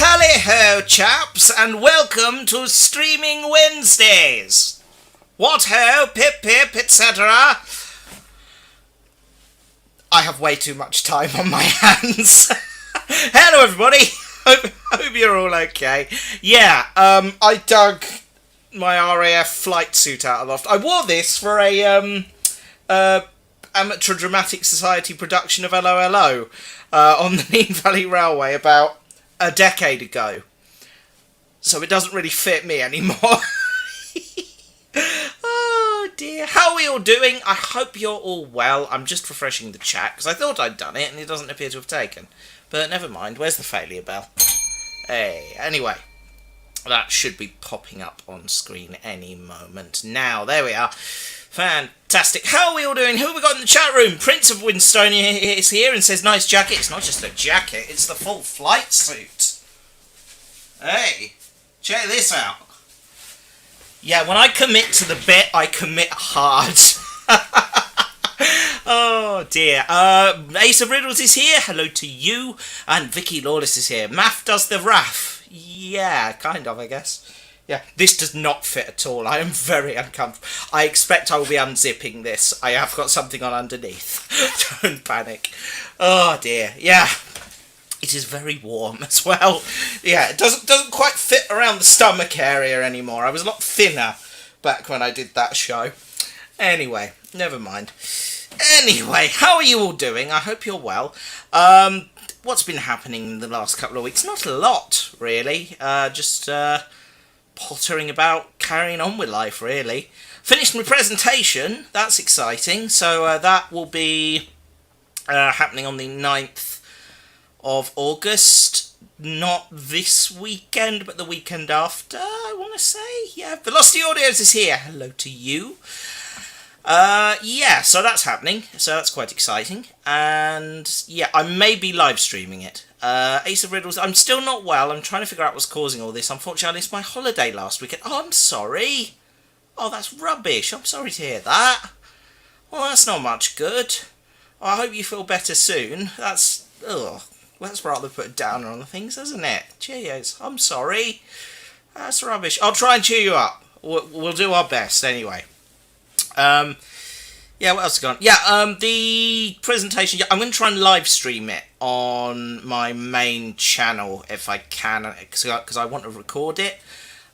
Tally-ho, chaps, and welcome to Streaming Wednesdays. What ho, pip pip, etc. I have way too much time on my hands. Hello, everybody. Hope you're all okay. Yeah, I dug my RAF flight suit out of the loft. I wore this for a Amateur Dramatic Society production of LOLO on the Nene Valley Railway about a decade ago. So it doesn't really fit me anymore. Oh dear. How are we all doing? I hope you're all well. I'm just refreshing the chat because I thought I'd done it and it doesn't appear to have taken. But never mind. Where's the failure bell? Hey, anyway. That should be popping up on screen any moment. Now, there we are. Fantastic. How are we all doing? Who have we got in the chat room? Prince of Winstone is here and says, nice jacket. It's not just a jacket, it's the full flight suit. Hey, check this out. Yeah, when I commit to the bit, I commit hard. Oh dear. Ace of Riddles is here. Hello to you. And Vicky Lawless is here. Math does the RAF. Yeah, kind of, I guess. Yeah, this does not fit at all. I am very uncomfortable. I expect I will be unzipping this. I have got something on underneath. Don't panic. Oh dear. Yeah. It is very warm as well. Yeah, it doesn't quite fit around the stomach area anymore. I was a lot thinner back when I did that show. Anyway, never mind. Anyway, how are you all doing? I hope you're well. What's been happening in the last couple of weeks? Not a lot, really. Just pottering about, carrying on with life, really. Finished my presentation. That's exciting. So that will be happening on the 9th of August. Not this weekend, but the weekend after, I want to say. Yeah, Velocity Audios is here. Hello to you. Yeah, so that's happening. So that's quite exciting. And yeah, I may be live streaming it. Ace of Riddles, I'm still not well. I'm trying to figure out what's causing all this. Unfortunately, it's my holiday last weekend. Oh, I'm sorry. Oh, that's rubbish. I'm sorry to hear that. Well, that's not much good. Oh, I hope you feel better soon. That's rather put a downer on the things, isn't it? Cheers. I'm sorry. That's rubbish. I'll try and cheer you up. We'll do our best anyway. Yeah, what else has gone? Yeah, the presentation, yeah, I'm going to try and live stream it on my main channel if I can, because I want to record it.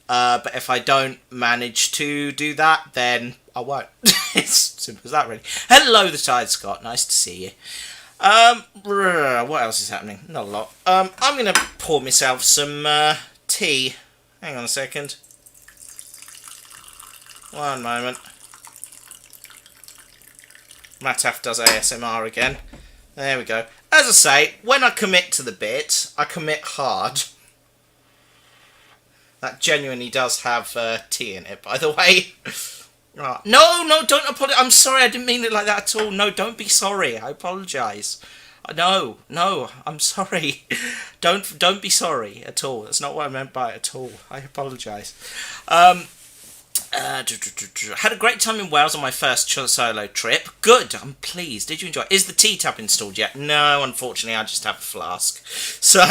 But if I don't manage to do that, then I won't. It's simple as that, really. Hello, the Tide Scott. Nice to see you. What else is happening? Not a lot. I'm going to pour myself some tea. Hang on a second. One moment. Mattaf does ASMR again. There we go. As I say, when I commit to the bit, I commit hard. That genuinely does have tea in it, by the way. Oh, no, don't apologise. I'm sorry, I didn't mean it like that at all. No, don't be sorry. I apologise. No, I'm sorry. Don't be sorry at all. That's not what I meant by it at all. I apologise. Had a great time in Wales on my first solo trip. Good, I'm pleased. Did you enjoy it? Is the tea tap installed yet? No, unfortunately, I just have a flask. So,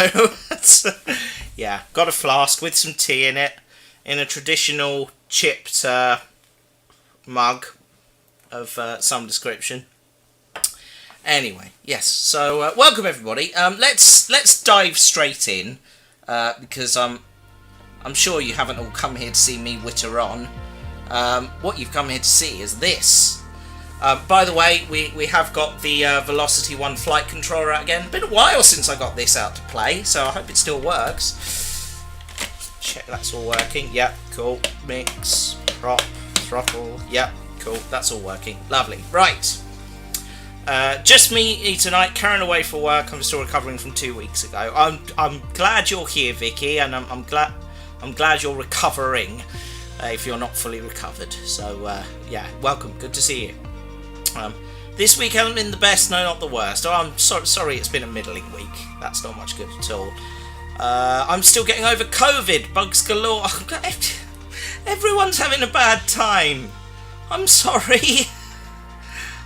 yeah, got a flask with some tea in it, in a traditional chipped mug of some description. Anyway, yes. So, welcome everybody. Let's dive straight in because I'm sure you haven't all come here to see me witter on. What you've come here to see is this. By the way, we have got the Velocity 1 flight controller out again. Been a while since I got this out to play, so I hope it still works. Check that's all working. Yep, cool. Mix, prop, throttle. Yep, cool. That's all working. Lovely. Right. Just me tonight, carrying away for work. I'm still recovering from 2 weeks ago. I'm glad you're here, Vicky, and I'm glad you're recovering if you're not fully recovered. So, yeah, welcome. Good to see you. This week hasn't been the best, no, not the worst. Oh, I'm sorry it's been a middling week. That's not much good at all. I'm still getting over COVID. Bugs galore. Everyone's having a bad time. I'm sorry.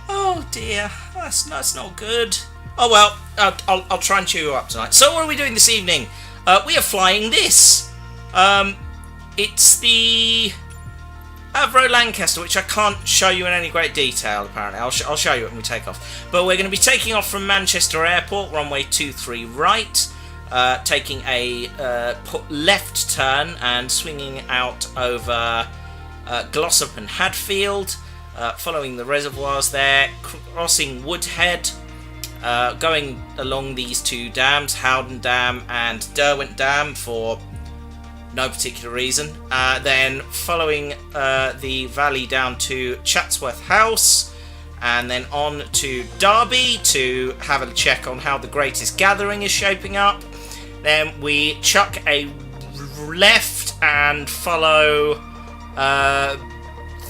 Oh, dear. That's not good. Oh, well, I'll try and cheer you up tonight. So what are we doing this evening? we are flying this. It's the Avro Lancaster, which I can't show you in any great detail, apparently. I'll show you it when we take off. But we're going to be taking off from Manchester Airport, runway 23 right, taking a left turn and swinging out over Glossop and Hadfield, following the reservoirs there, crossing Woodhead, going along these two dams, Howden Dam and Derwent Dam, for no particular reason. Then following the valley down to Chatsworth House, and then on to Derby to have a check on how the Greatest Gathering is shaping up. Then we chuck a left and follow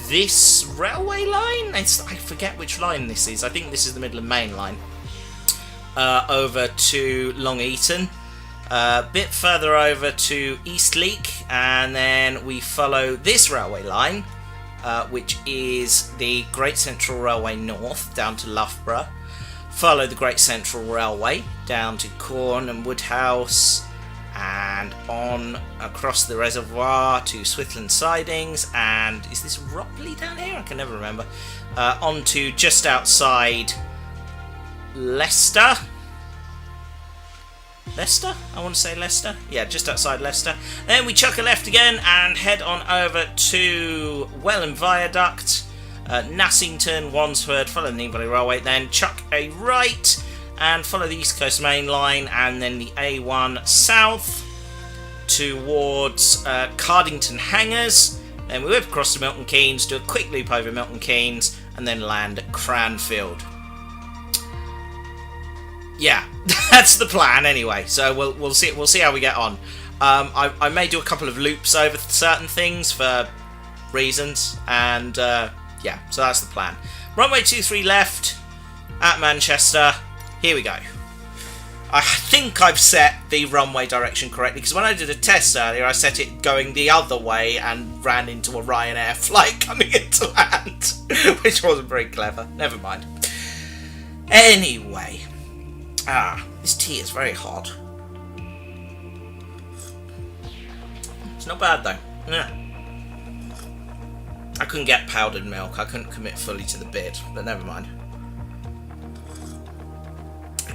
this railway line. I forget which line this is. I think this is the Midland Main Line. Over to Long Eaton. A bit further over to Eastleek, and then we follow this railway line, which is the Great Central Railway North down to Loughborough. Follow the Great Central Railway down to Corn and Woodhouse, and on across the reservoir to Swithland Sidings, and is this Ropley down here? I can never remember. On to just outside Leicester. Leicester? I want to say Leicester. Yeah, just outside Leicester. Then we chuck a left again and head on over to Welham Viaduct, Nassington, Wansford, follow the Nene Valley Railway, then chuck a right and follow the East Coast Main Line, and then the A1 south towards Cardington Hangers. Then we whip across to Milton Keynes, do a quick loop over Milton Keynes, and then land at Cranfield. Yeah, that's the plan anyway. So we'll see how we get on. I may do a couple of loops over certain things for reasons, and yeah, so that's the plan. Runway 23 left at Manchester. Here we go. I think I've set the runway direction correctly, because when I did a test earlier, I set it going the other way and ran into a Ryanair flight coming into land, which wasn't very clever. Never mind. Anyway. This tea is very hot. It's not bad though. Yeah. I couldn't get powdered milk. I couldn't commit fully to the bid, but never mind.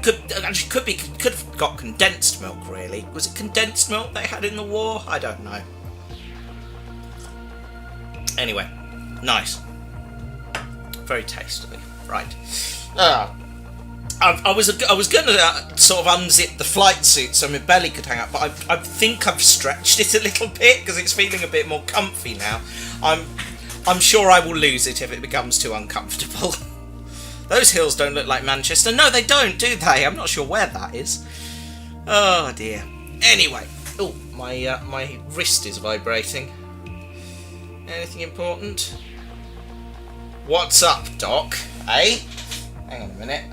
Could have got condensed milk, really. Was it condensed milk they had in the war? I don't know. Anyway, nice. Very tastily. Right. I was going to sort of unzip the flight suit so my belly could hang up, but I think I've stretched it a little bit because it's feeling a bit more comfy now. I'm sure I will lose it if it becomes too uncomfortable. Those hills don't look like Manchester. No, they don't, do they? I'm not sure where that is. Oh dear. Anyway, oh, my wrist is vibrating. Anything important? What's up, Doc? Eh? Hang on a minute.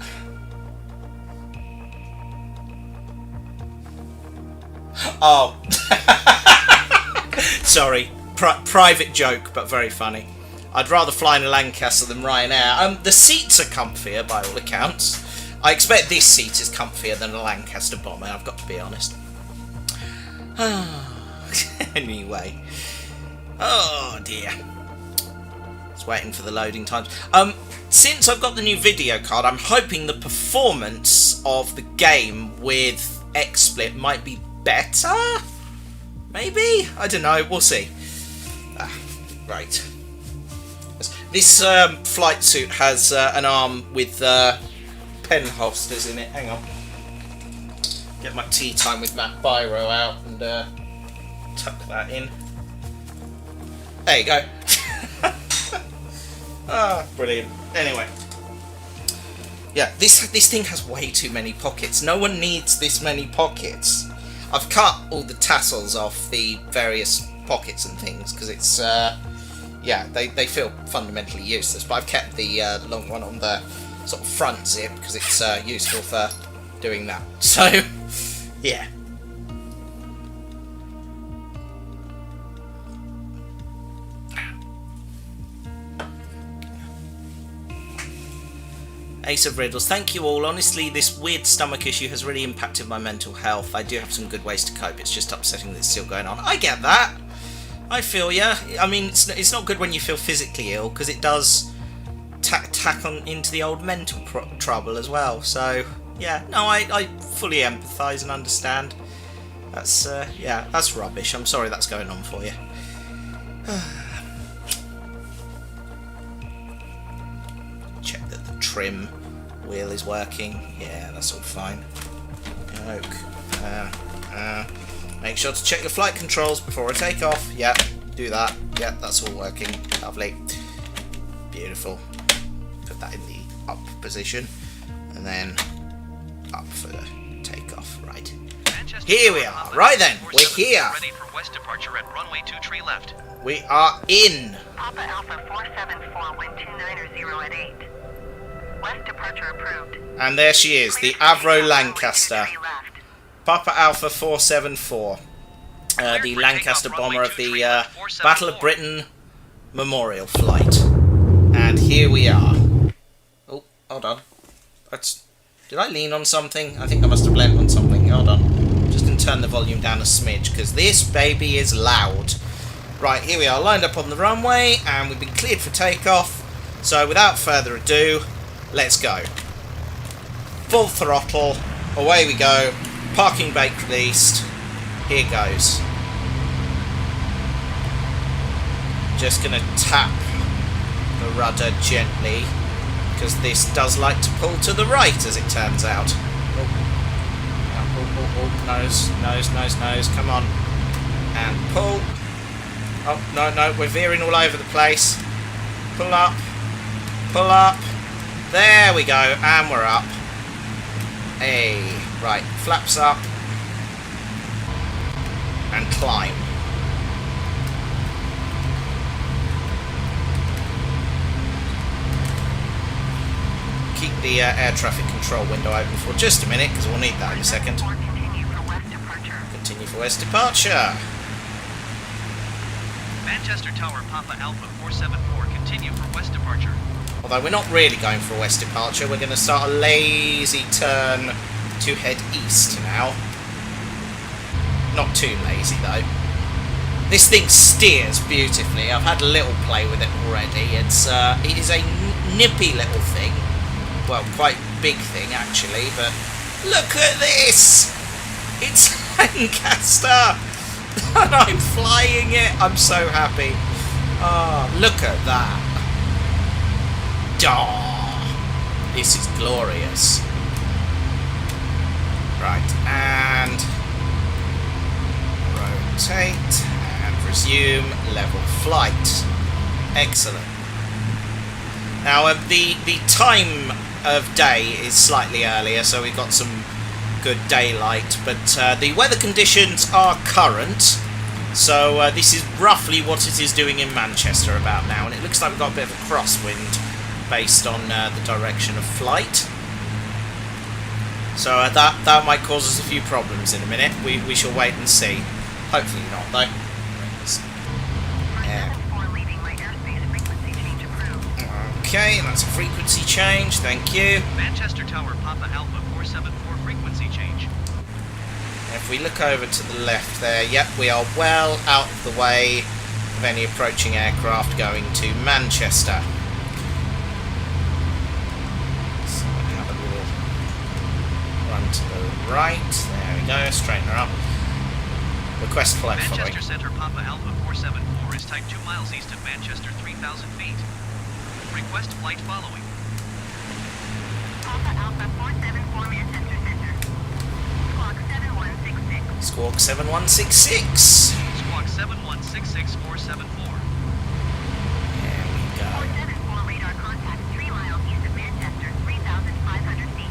Oh, sorry, private joke, but very funny. I'd rather fly in a Lancaster than Ryanair. The seats are comfier by all accounts. I expect this seat is comfier than a Lancaster Bomber, I've got to be honest. Anyway. Oh dear. Just waiting for the loading times. Since I've got the new video card, I'm hoping the performance of the game with XSplit might be better? Maybe? I don't know, we'll see. Right. This flight suit has an arm with pen holsters in it. Hang on. Get my tea time with Matt Biro out and tuck that in. There you go. Brilliant. Anyway. Yeah, this thing has way too many pockets. No one needs this many pockets. I've cut all the tassels off the various pockets and things because it's, yeah, they feel fundamentally useless. But I've kept the long one on the sort of front zip because it's useful for doing that. So, yeah. Ace of Riddles. Thank you all. Honestly, this weird stomach issue has really impacted my mental health. I do have some good ways to cope. It's just upsetting that it's still going on. I get that. I feel ya. I mean, it's not good when you feel physically ill, because it does tack on into the old mental trouble as well. So, yeah. No, I fully empathise and understand. That's, yeah, that's rubbish. I'm sorry that's going on for you. Check that the trim wheel is working. Yeah, that's all fine. Make sure to check your flight controls before I take off. Yeah, do that. Yeah, that's all working. Lovely. Beautiful. Put that in the up position. And then up for the takeoff. Right. Here we are. Right then, we're here. Ready for west departure at runway 23 left. We are in. Papa Alpha 474, wind 290 at 8. West departure approved. And there she is, the Avro Lancaster. Papa Alpha 474. The Lancaster bomber of the Battle of Britain Memorial Flight. And here we are. Oh, hold on. Did I lean on something? I think I must have leant on something. Hold on. Just going to turn the volume down a smidge, because this baby is loud. Right, here we are, lined up on the runway, and we've been cleared for takeoff. So, without further ado, let's go. Full throttle, away we go. Parking brake released. Here goes. Just going to tap the rudder gently, because this does like to pull to the right, as it turns out. Oh, nose, come on. And pull. Oh, no, we're veering all over the place. Pull up. There we go, and we're up. Hey, right, flaps up. And climb. Keep the air traffic control window open for just a minute, because we'll need that in a second. Continue for west departure. Manchester Tower, Papa Alpha 474, continue for west departure. Although we're not really going for a west departure, we're going to start a lazy turn to head east now. Not too lazy though. This thing steers beautifully. I've had a little play with it already. It is a nippy little thing. Well, quite big thing actually, but look at this! It's Lancaster! And I'm flying it. I'm so happy. Oh, look at that. Oh, this is glorious. Right, and rotate and resume level flight. Excellent. Now, the time of day is slightly earlier, so we've got some good daylight, but the weather conditions are current, so this is roughly what it is doing in Manchester about now, and it looks like we've got a bit of a crosswind based on the direction of flight, so that might cause us a few problems in a minute. We shall wait and see. Hopefully not though. Okay, that's a frequency change, thank you. Manchester Tower, Papa Alpha 474, frequency change. If we look over to the left there, yep, we are well out of the way of any approaching aircraft going to Manchester. So have a little run to the right, there we go, straighten her up. Request flight following. Manchester Center, Papa Alpha 474 is type 2 miles east of Manchester, 3,000 feet. Request flight following. Papa Alpha 474, Manchester Center. Squawk 7166. Squawk 7166. Squawk 7166474. There we go. 474 radar contact 3 miles east of Manchester, 3,500 feet.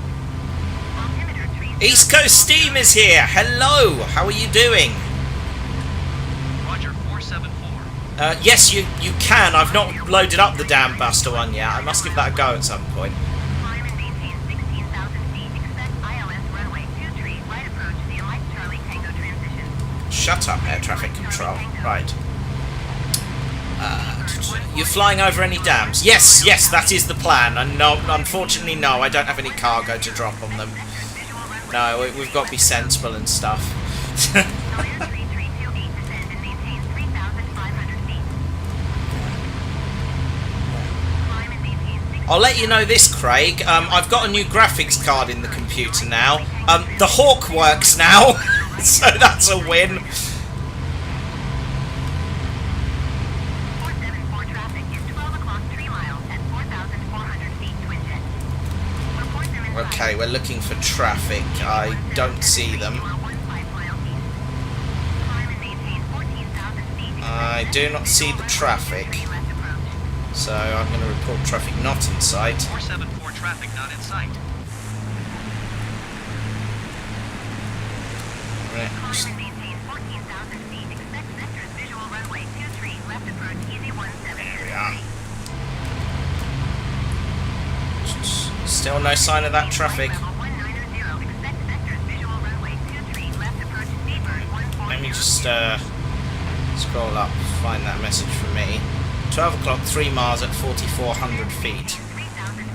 Altimeter 30. East Coast Steam is here. Hello, how are you doing? Roger 474. Yes, you can. I've not loaded up the damn Buster one yet. I must give that a go at some point. Climb and maintain 16,000 feet. Expect ILS runway 23, right approach, the Mike Charlie Tango transition. Shut up, air traffic control. Right. You're flying over any dams? Yes, yes, that is the plan. And no, unfortunately, no, I don't have any cargo to drop on them. No, we've got to be sensible and stuff. I'll let you know this, Craig. I've got a new graphics card in the computer now. The Hawk works now, so that's a win. Okay, we're looking for traffic. I don't see them. I do not see the traffic. So I'm going to report traffic not in sight. 474 traffic not in sight. Right. There we are. Still no sign of that traffic. Let me just scroll up, find that message from me. 12 o'clock, 3 miles at 4,400 feet.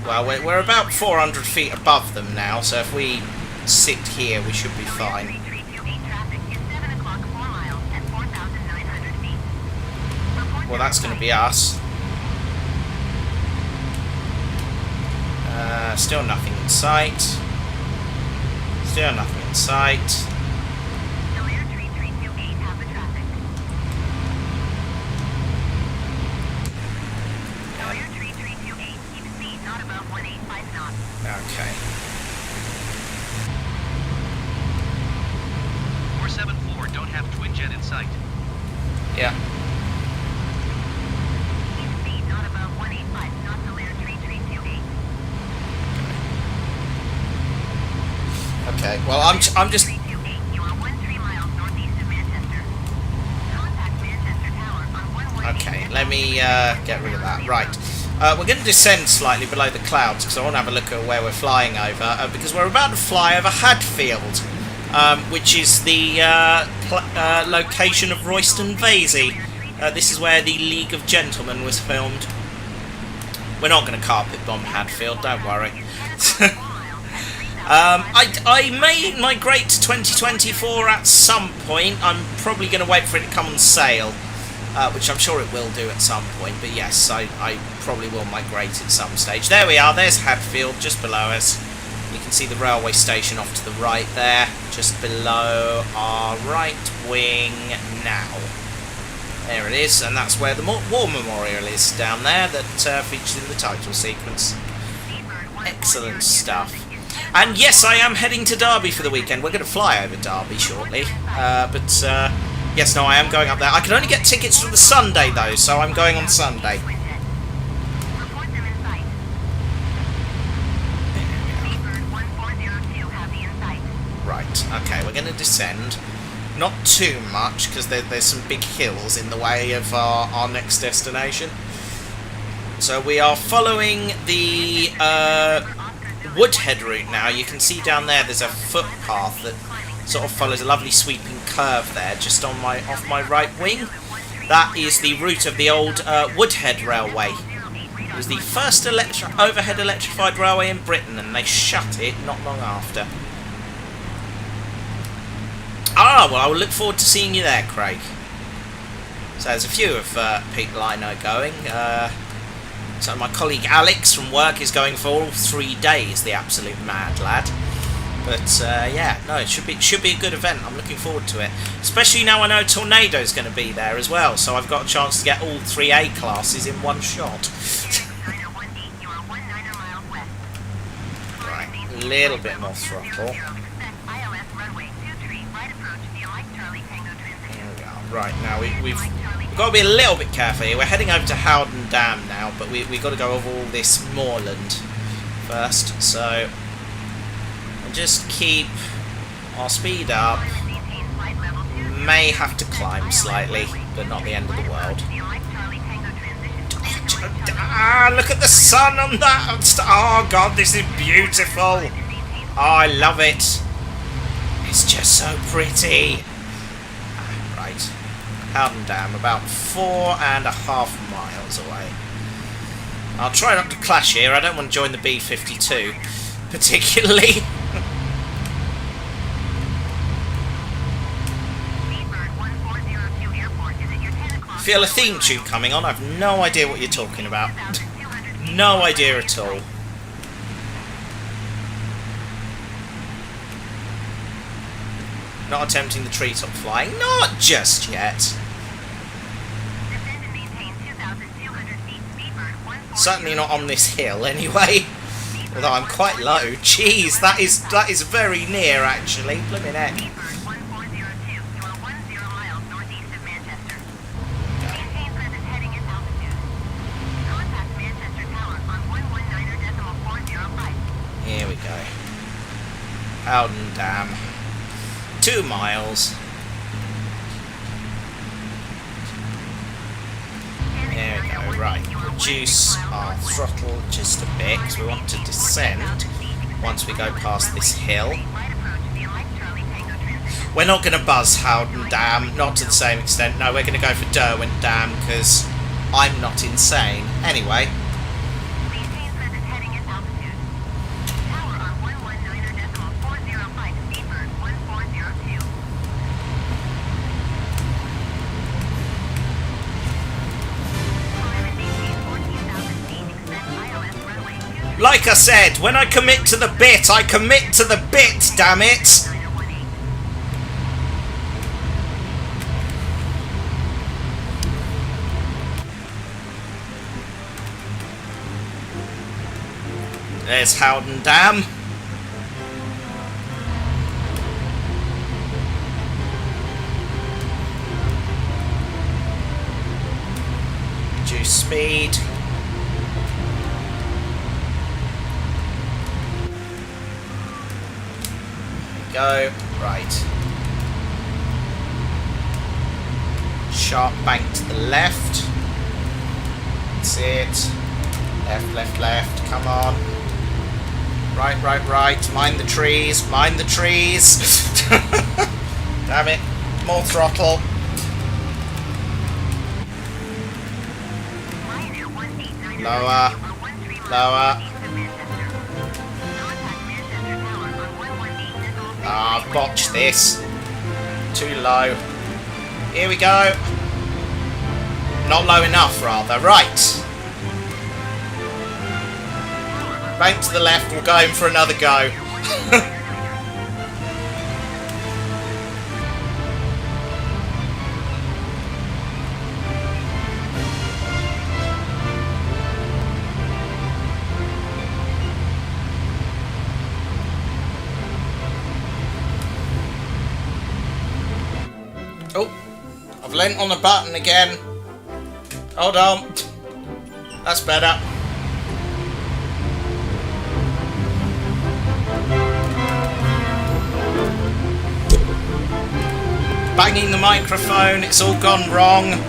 Well, we're about 400 feet above them now, so if we sit here, we should be fine. Well, that's going to be us. Still nothing in sight. Still nothing in sight. Okay. 474 don't have twin jet in sight. Yeah. Okay. Well, I'm just. Okay. Let me get rid of that. Right. We're going to descend slightly below the clouds because I want to have a look at where we're flying over. Because we're about to fly over Hadfield, which is the location of Royston Vasey. This is where the League of Gentlemen was filmed. We're not going to carpet bomb Hadfield, don't worry. I may migrate to 2024 at some point. I'm probably going to wait for it to come on sale. Which I'm sure it will do at some point, but yes, I probably will migrate at some stage. There we are, there's Hadfield, just below us. You can see the railway station off to the right there, just below our right wing now. There it is, and that's where the War Memorial is down there, that features in the title sequence. Excellent stuff. And yes, I am heading to Derby for the weekend. We're going to fly over Derby shortly, yes, no, I am going up there. I can only get tickets for the Sunday, though, so I'm going on Sunday. Right, okay, we're going to descend. Not too much, because there's some big hills in the way of our next destination. So we are following the Woodhead route now. You can see down there's a footpath that sort of follows a lovely sweeping curve there, just on off my right wing. That is the route of the old Woodhead Railway. It was the first overhead electrified railway in Britain, and they shut it not long after. Ah, well, I will look forward to seeing you there, Craig. So there's a few of people I know going. So my colleague Alex from work is going for all 3 days, the absolute mad lad. But yeah, no, it should be a good event. I'm looking forward to it. Especially now I know Tornado's going to be there as well, so I've got a chance to get all 3 A classes in one shot. Right, a little bit more throttle. There we are. Right, now we've got to be a little bit careful here. We're heading over to Howden Dam now, but we've got to go over all this moorland first, so just keep our speed up. May have to climb slightly, but not the end of the world. Ah, look at the sun on that! Oh god, this is beautiful! Oh, I love it! It's just so pretty! Right. Howden Dam, about 4.5 miles away. I'll try not to clash here. I don't want to join the B-52, particularly. Feel a theme tune coming on. I've no idea what you're talking about. No idea at all. Not attempting the treetop flying. Not just yet. Certainly not on this hill, anyway. Although I'm quite low. Jeez, that is very near, actually. Blimmin' heck. Here we go. Howden Dam. 2 miles. There we go, right. Reduce our throttle just a bit because we want to descend once we go past this hill. We're not going to buzz Howden Dam, not to the same extent. No, we're going to go for Derwent Dam because I'm not insane. Anyway. Like I said, when I commit to the bit, I commit to the bit, damn it! There's Howden Dam. Reduce speed. Go. Right. Sharp bank to the left. That's it. Left, left, left. Come on. Right, right, right. Mind the trees. Mind the trees. Damn it. More throttle. Lower. Lower. Ah, I've botched this. Too low. Here we go. Not low enough, rather. Right. Bank to the left. We'll go in for another go. Oh, I've leant on the button again. Hold on. That's better. Banging the microphone, it's all gone wrong.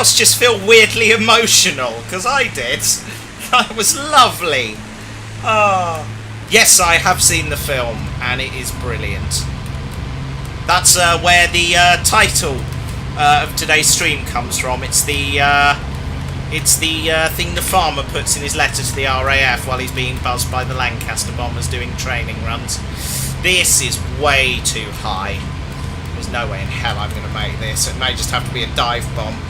else just feel weirdly emotional? Because I did. That was lovely. Oh. Yes, I have seen the film, and it is brilliant. That's where the title of today's stream comes from. It's the thing the farmer puts in his letter to the RAF while he's being buzzed by the Lancaster bombers doing training runs. This is way too high. There's no way in hell I'm going to make this. It may just have to be a dive bomb.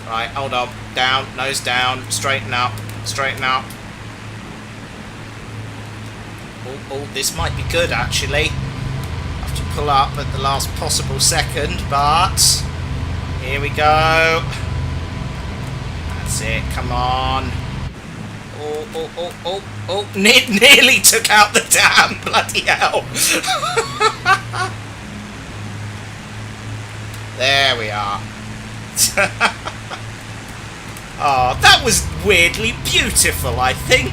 Right, hold on. Down, nose down, straighten up, straighten up. Oh, this might be good actually. Have to pull up at the last possible second, but here we go. That's it, come on. Oh. Nearly took out the dam, bloody hell. There we are. Oh, that was weirdly beautiful, I think.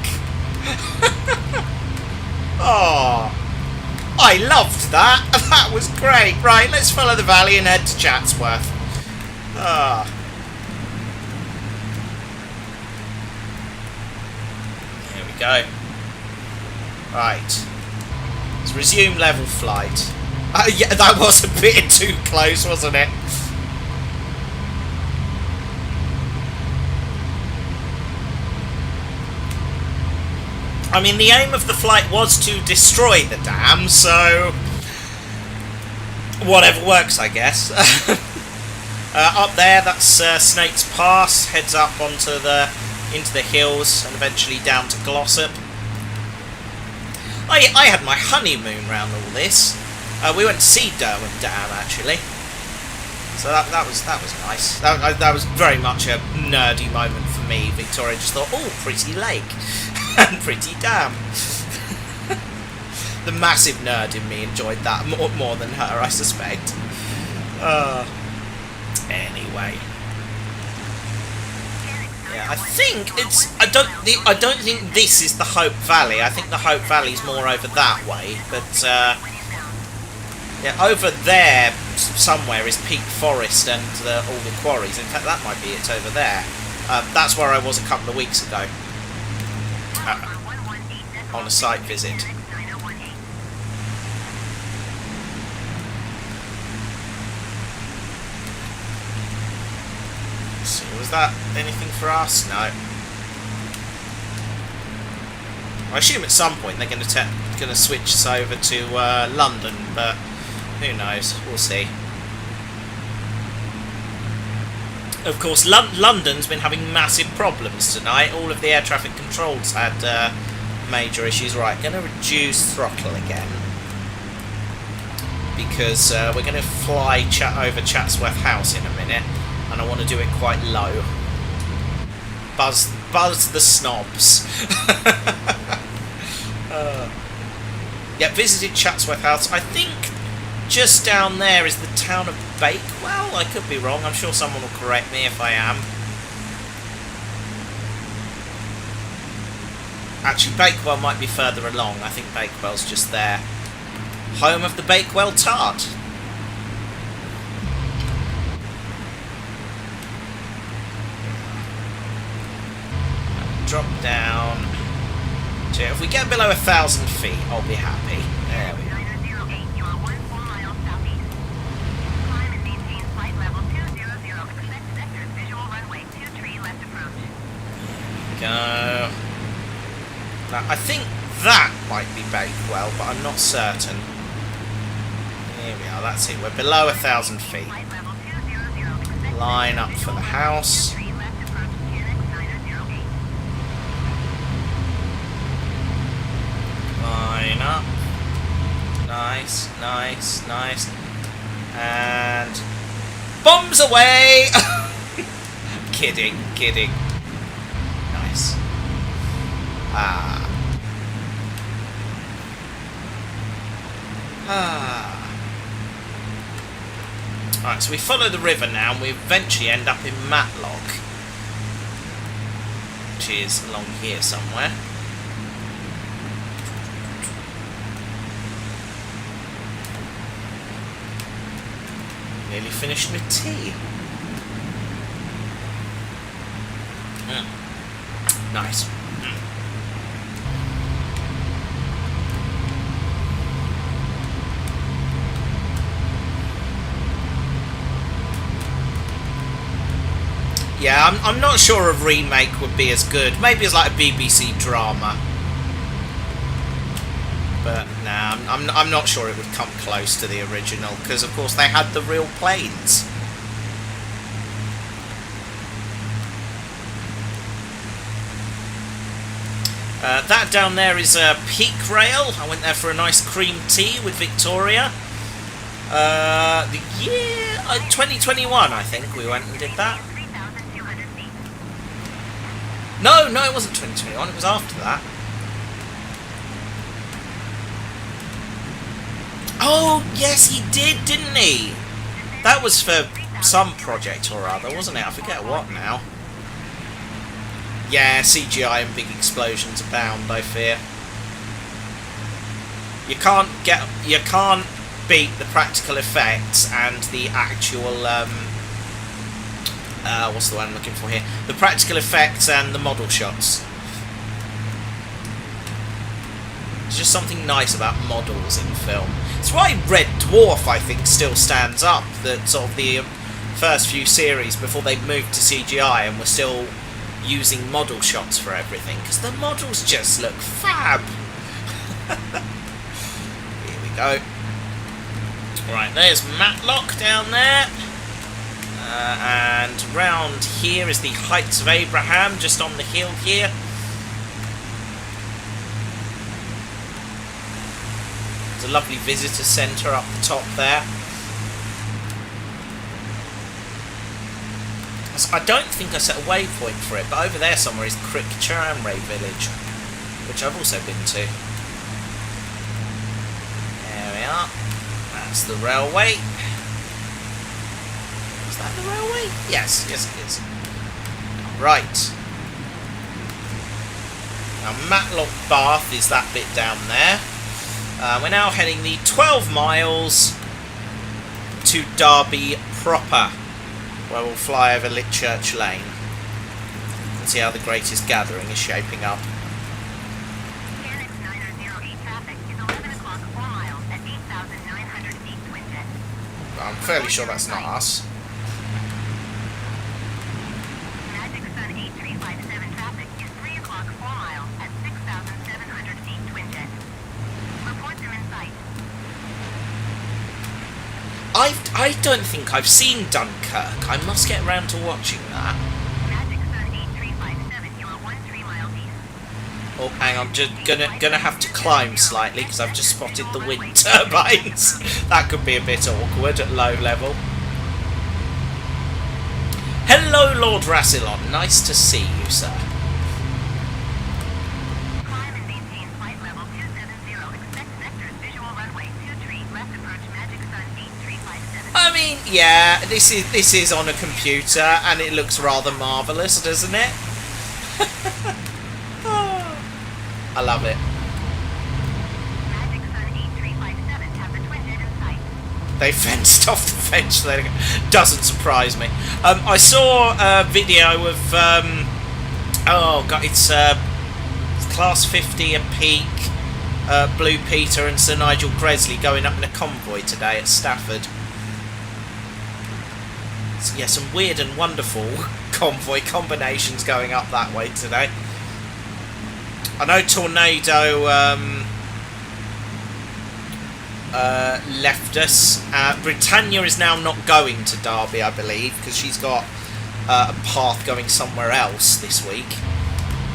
Oh, I loved that. That was great. Right, let's follow the valley and head to Chatsworth. Ah. Here we go. Right. Let's resume level flight. Yeah, that was a bit too close, wasn't it? I mean, the aim of the flight was to destroy the dam, so whatever works, I guess. Up there, that's Snake's Pass. Heads up into the hills and eventually down to Glossop. I had my honeymoon round all this. We went to see Derwent Dam actually, so that was nice. That was very much a nerdy moment for me. Victoria just thought, oh, pretty lake. And pretty dam. The massive nerd in me enjoyed that more than her, I suspect. Anyway, yeah, I think it's. I don't think this is the Hope Valley. I think the Hope Valley's more over that way. But yeah, over there somewhere is Peak Forest and all the quarries. In fact, that might be it over there. That's where I was a couple of weeks ago. On a site visit. Let's see, was that anything for us? No. I assume at some point they're going to switch us over to London, but who knows? We'll see. Of course, London's been having massive problems tonight. All of the air traffic controls had major issues. Right, going to reduce throttle again because we're going to fly over Chatsworth House in a minute, and I want to do it quite low. Buzz the snobs. Yeah, visited Chatsworth House. I think just down there is the town of Bakewell. I could be wrong. I'm sure someone will correct me if I am. Actually, Bakewell might be further along. I think Bakewell's just there. Home of the Bakewell tart. Drop down. So if we get below 1,000 feet, I'll be happy. There we go. Go. Now, I think that might be Bakewell, but I'm not certain. Here we are, that's it. We're below 1,000 feet. Line up for the house. Line up. Nice, nice, nice. And bombs away! Kidding. Nice. Alright, so we follow the river now and we eventually end up in Matlock, which is along here somewhere. Nearly finished my tea. Nice. Yeah, I'm not sure a remake would be as good. Maybe it's like a BBC drama. But nah, I'm not sure it would come close to the original, because of course they had the real planes. That down there is Peak Rail. I went there for a nice cream tea with Victoria. The year 2021, I think we went and did that. 3,200 feet. No, it wasn't 2021. It was after that. Oh, yes, he did, didn't he? That was for some project or other, wasn't it? I forget what now. Yeah, CGI and big explosions abound, I fear. You can't beat the practical effects and the actual what's the one I'm looking for here? The practical effects and the model shots. There's just something nice about models in film. It's why Red Dwarf, I think, still stands up. That sort of the first few series before they moved to CGI and were still using model shots for everything, because the models just look fab. Here we go. Right, there's Matlock down there. And round here is the Heights of Abraham, just on the hill here. There's a lovely visitor centre up the top there. I don't think I set a waypoint for it, but over there somewhere is Crickcharamray Village, which I've also been to. There we are. That's the railway. Is that the railway? Yes, it is. Right. Now Matlock Bath is that bit down there. We're now heading the 12 miles to Derby proper, where we'll fly over Litchurch Lane and see how the greatest gathering is shaping up. KNX 908 traffic is 11 o'clock 4 miles at 8,900 feet twin jet. I'm fairly sure that's not us. Magic Sun 8357 traffic is 3 o'clock 4 miles at 6,700 feet twin jet. Report them in sight. I don't think I've seen Dunkirk. I must get around to watching that. Magic Sun 8357, you are 13 miles east. Oh, hang on, just gonna have to climb slightly because I've just spotted the wind turbines. That could be a bit awkward at low level. Hello, Lord Rassilon. Nice to see you, sir. Climb and maintain flight level 270. Expect vectors visual runway 23 left approach Magic Sun 8357. I mean, yeah, this is on a computer and it looks rather marvellous, doesn't it? I love it. Magic Sun 8357 have the twin jet in sight. They fenced off the fence. Doesn't surprise me. I saw a video of oh god, it's Class 50 at Peak, Blue Peter and Sir Nigel Gresley going up in a convoy today at Stafford. So, yeah, some weird and wonderful convoy combinations going up that way today. I know Tornado left us. Britannia is now not going to Derby, I believe, because she's got a path going somewhere else this week.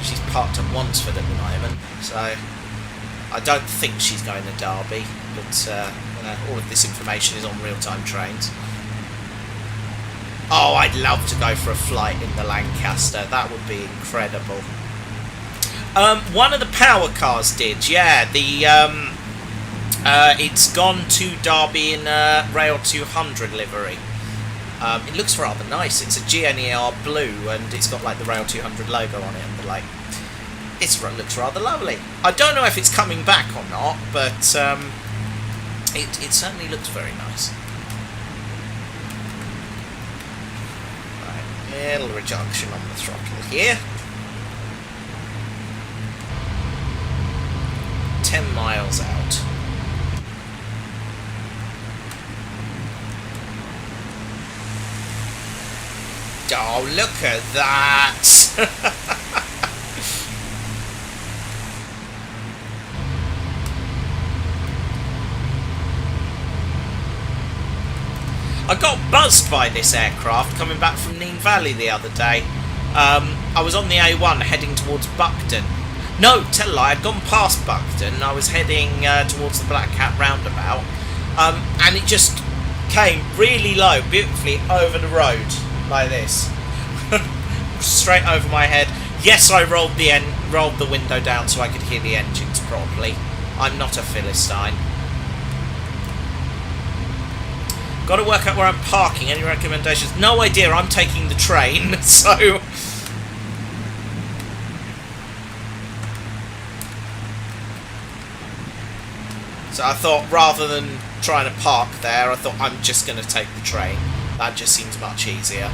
She's parked at Wansford at the moment, so I don't think she's going to Derby, but you know, all of this information is on real-time trains. Oh, I'd love to go for a flight in the Lancaster. That would be incredible. One of the power cars did, yeah. The it's gone to Derby in Rail 200 livery. It looks rather nice. It's a GNER blue, and it's got like the Rail 200 logo on it, and the like. It looks rather lovely. I don't know if it's coming back or not, but it certainly looks very nice. Right, Little reduction on the throttle here. 10 miles out. Oh, look at that! I got buzzed by this aircraft coming back from Neen Valley the other day. I was on the A1 heading towards Buckden. No, tell a lie, I'd gone past Buckden. I was heading towards the Black Cat roundabout. And it just came really low, beautifully over the road, like this. Straight over my head. Yes, I rolled the window down so I could hear the engines properly. I'm not a Philistine. Got to work out where I'm parking. Any recommendations? No idea. I'm taking the train, so... So I thought, rather than trying to park there, I thought I'm just going to take the train. That just seems much easier.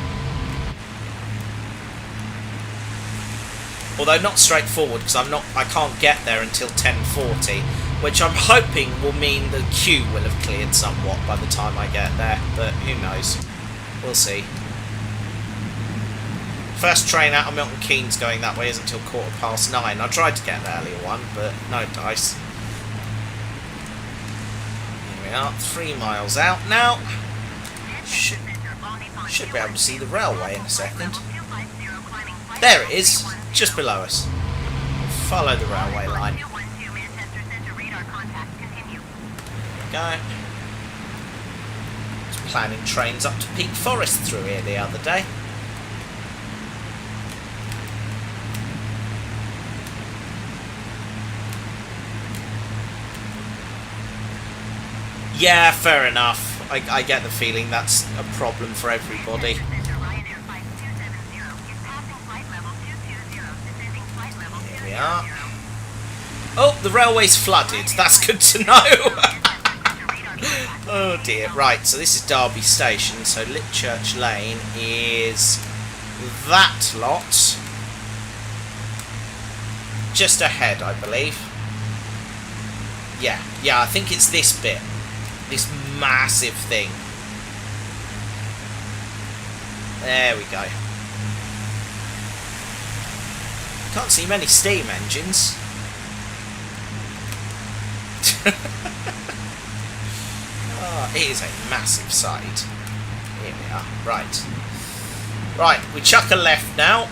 Although not straightforward, because I can't get there until 10:40. Which I'm hoping will mean the queue will have cleared somewhat by the time I get there, but who knows? We'll see. First train out of Milton Keynes going that way isn't until 9:15. I tried to get an earlier one, but no dice. Here we are, 3 miles out now. Should be able to see the railway in a second. There it is, just below us. Follow the railway line. Go. I was planning trains up to Peak Forest through here the other day. Yeah, fair enough. I get the feeling that's a problem for everybody. Here we are. Oh, the railway's flooded. That's good to know. Oh dear. Right, so this is Derby Station, so Litchurch Lane is that lot. Just ahead, I believe. Yeah, I think it's this bit. This massive thing. There we go. Can't see many steam engines. Oh, it is a massive site. Here we are. Right. Right, we chuck a left now.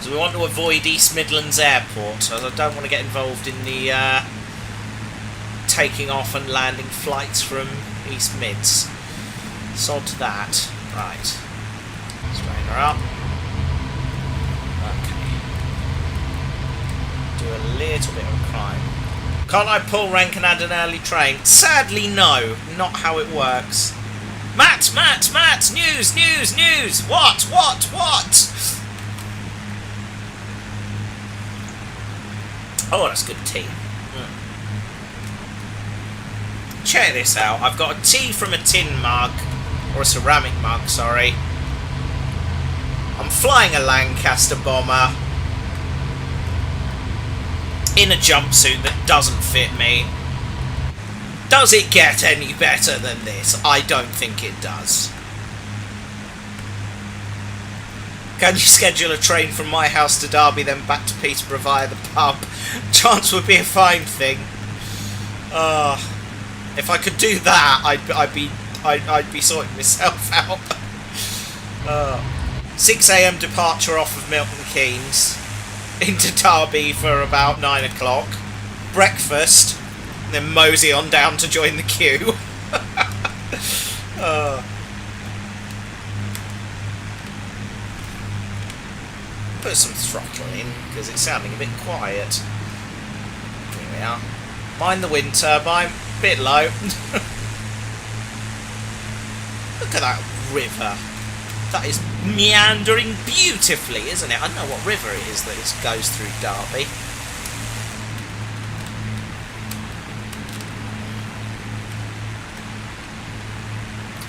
So we want to avoid East Midlands Airport, as I don't want to get involved in the taking off and landing flights from East Mids. Sod that. Right. Straighten her up. Okay. Do a little bit of a climb. Can't I pull rank and add an early train? Sadly, no. Not how it works. Matt! News! What? Oh, that's good tea. Check this out. I've got a tea from a tin mug. Or a ceramic mug, sorry. I'm flying a Lancaster bomber. In a jumpsuit that doesn't fit me. Does it get any better than this? I don't think it does. Can you schedule a train from my house to Derby, then back to Peterborough via the pub? Chance would be a fine thing. If I could do that, I'd be sorting myself out. 6 AM departure off of Milton Keynes into Derby for about 9 o'clock. Breakfast, then mosey on down to join the queue. Put some throttle in because it's sounding a bit quiet. Here we are. Mind the wind turbine, bit low. Look at that river. That is meandering beautifully, isn't it? I don't know what river it is that goes through Derby.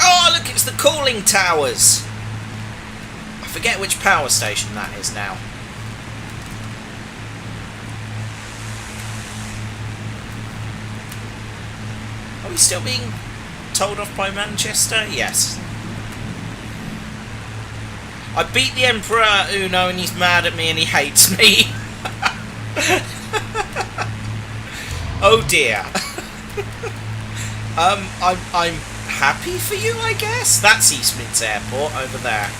Oh, look, it's the cooling towers. forget which power station that is now. Are we still being told off by Manchester? Yes. I beat the Emperor Uno and he's mad at me and he hates me. Oh dear. I'm happy for you, I guess. That's East Mids Airport over there.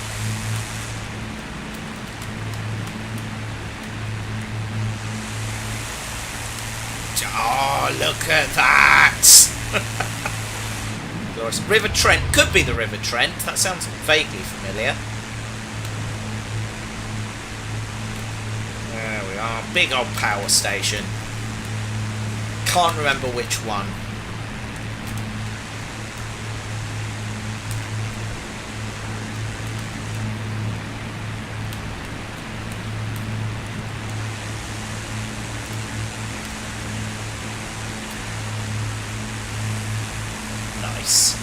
Oh, look at that. Glorious. River Trent. Could be the River Trent. That sounds vaguely familiar. There we are. Big old power station. Can't remember which one. Nice.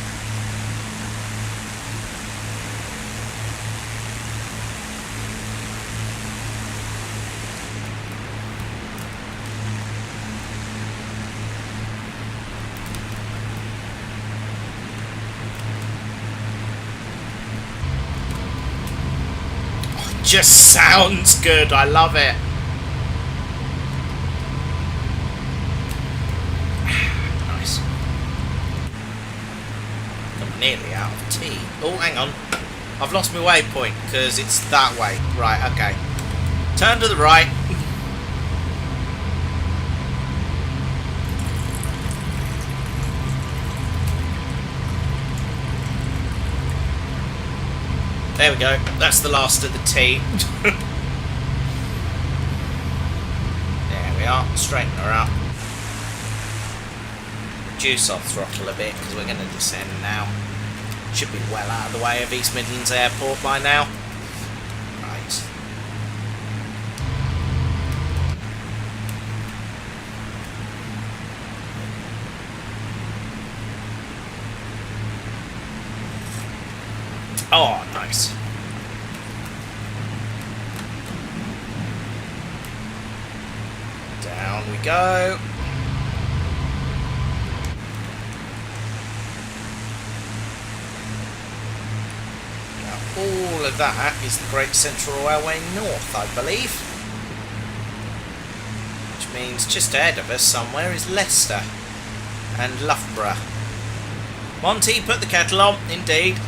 Just sounds good. I love it. Nice. I'm nearly out of tea. Oh, hang on. I've lost my waypoint because it's that way. Right, okay. Turn to the right. There we go. That's the last of the tea. There we are. Straighten her up. Reduce our throttle a bit because we're going to descend now. Should be well out of the way of East Midlands Airport by now. Right. Oh, nice. Down we go. Now, all of that is the Great Central Railway North, I believe. Which means just ahead of us somewhere is Leicester and Loughborough. Monty, put the kettle on, indeed.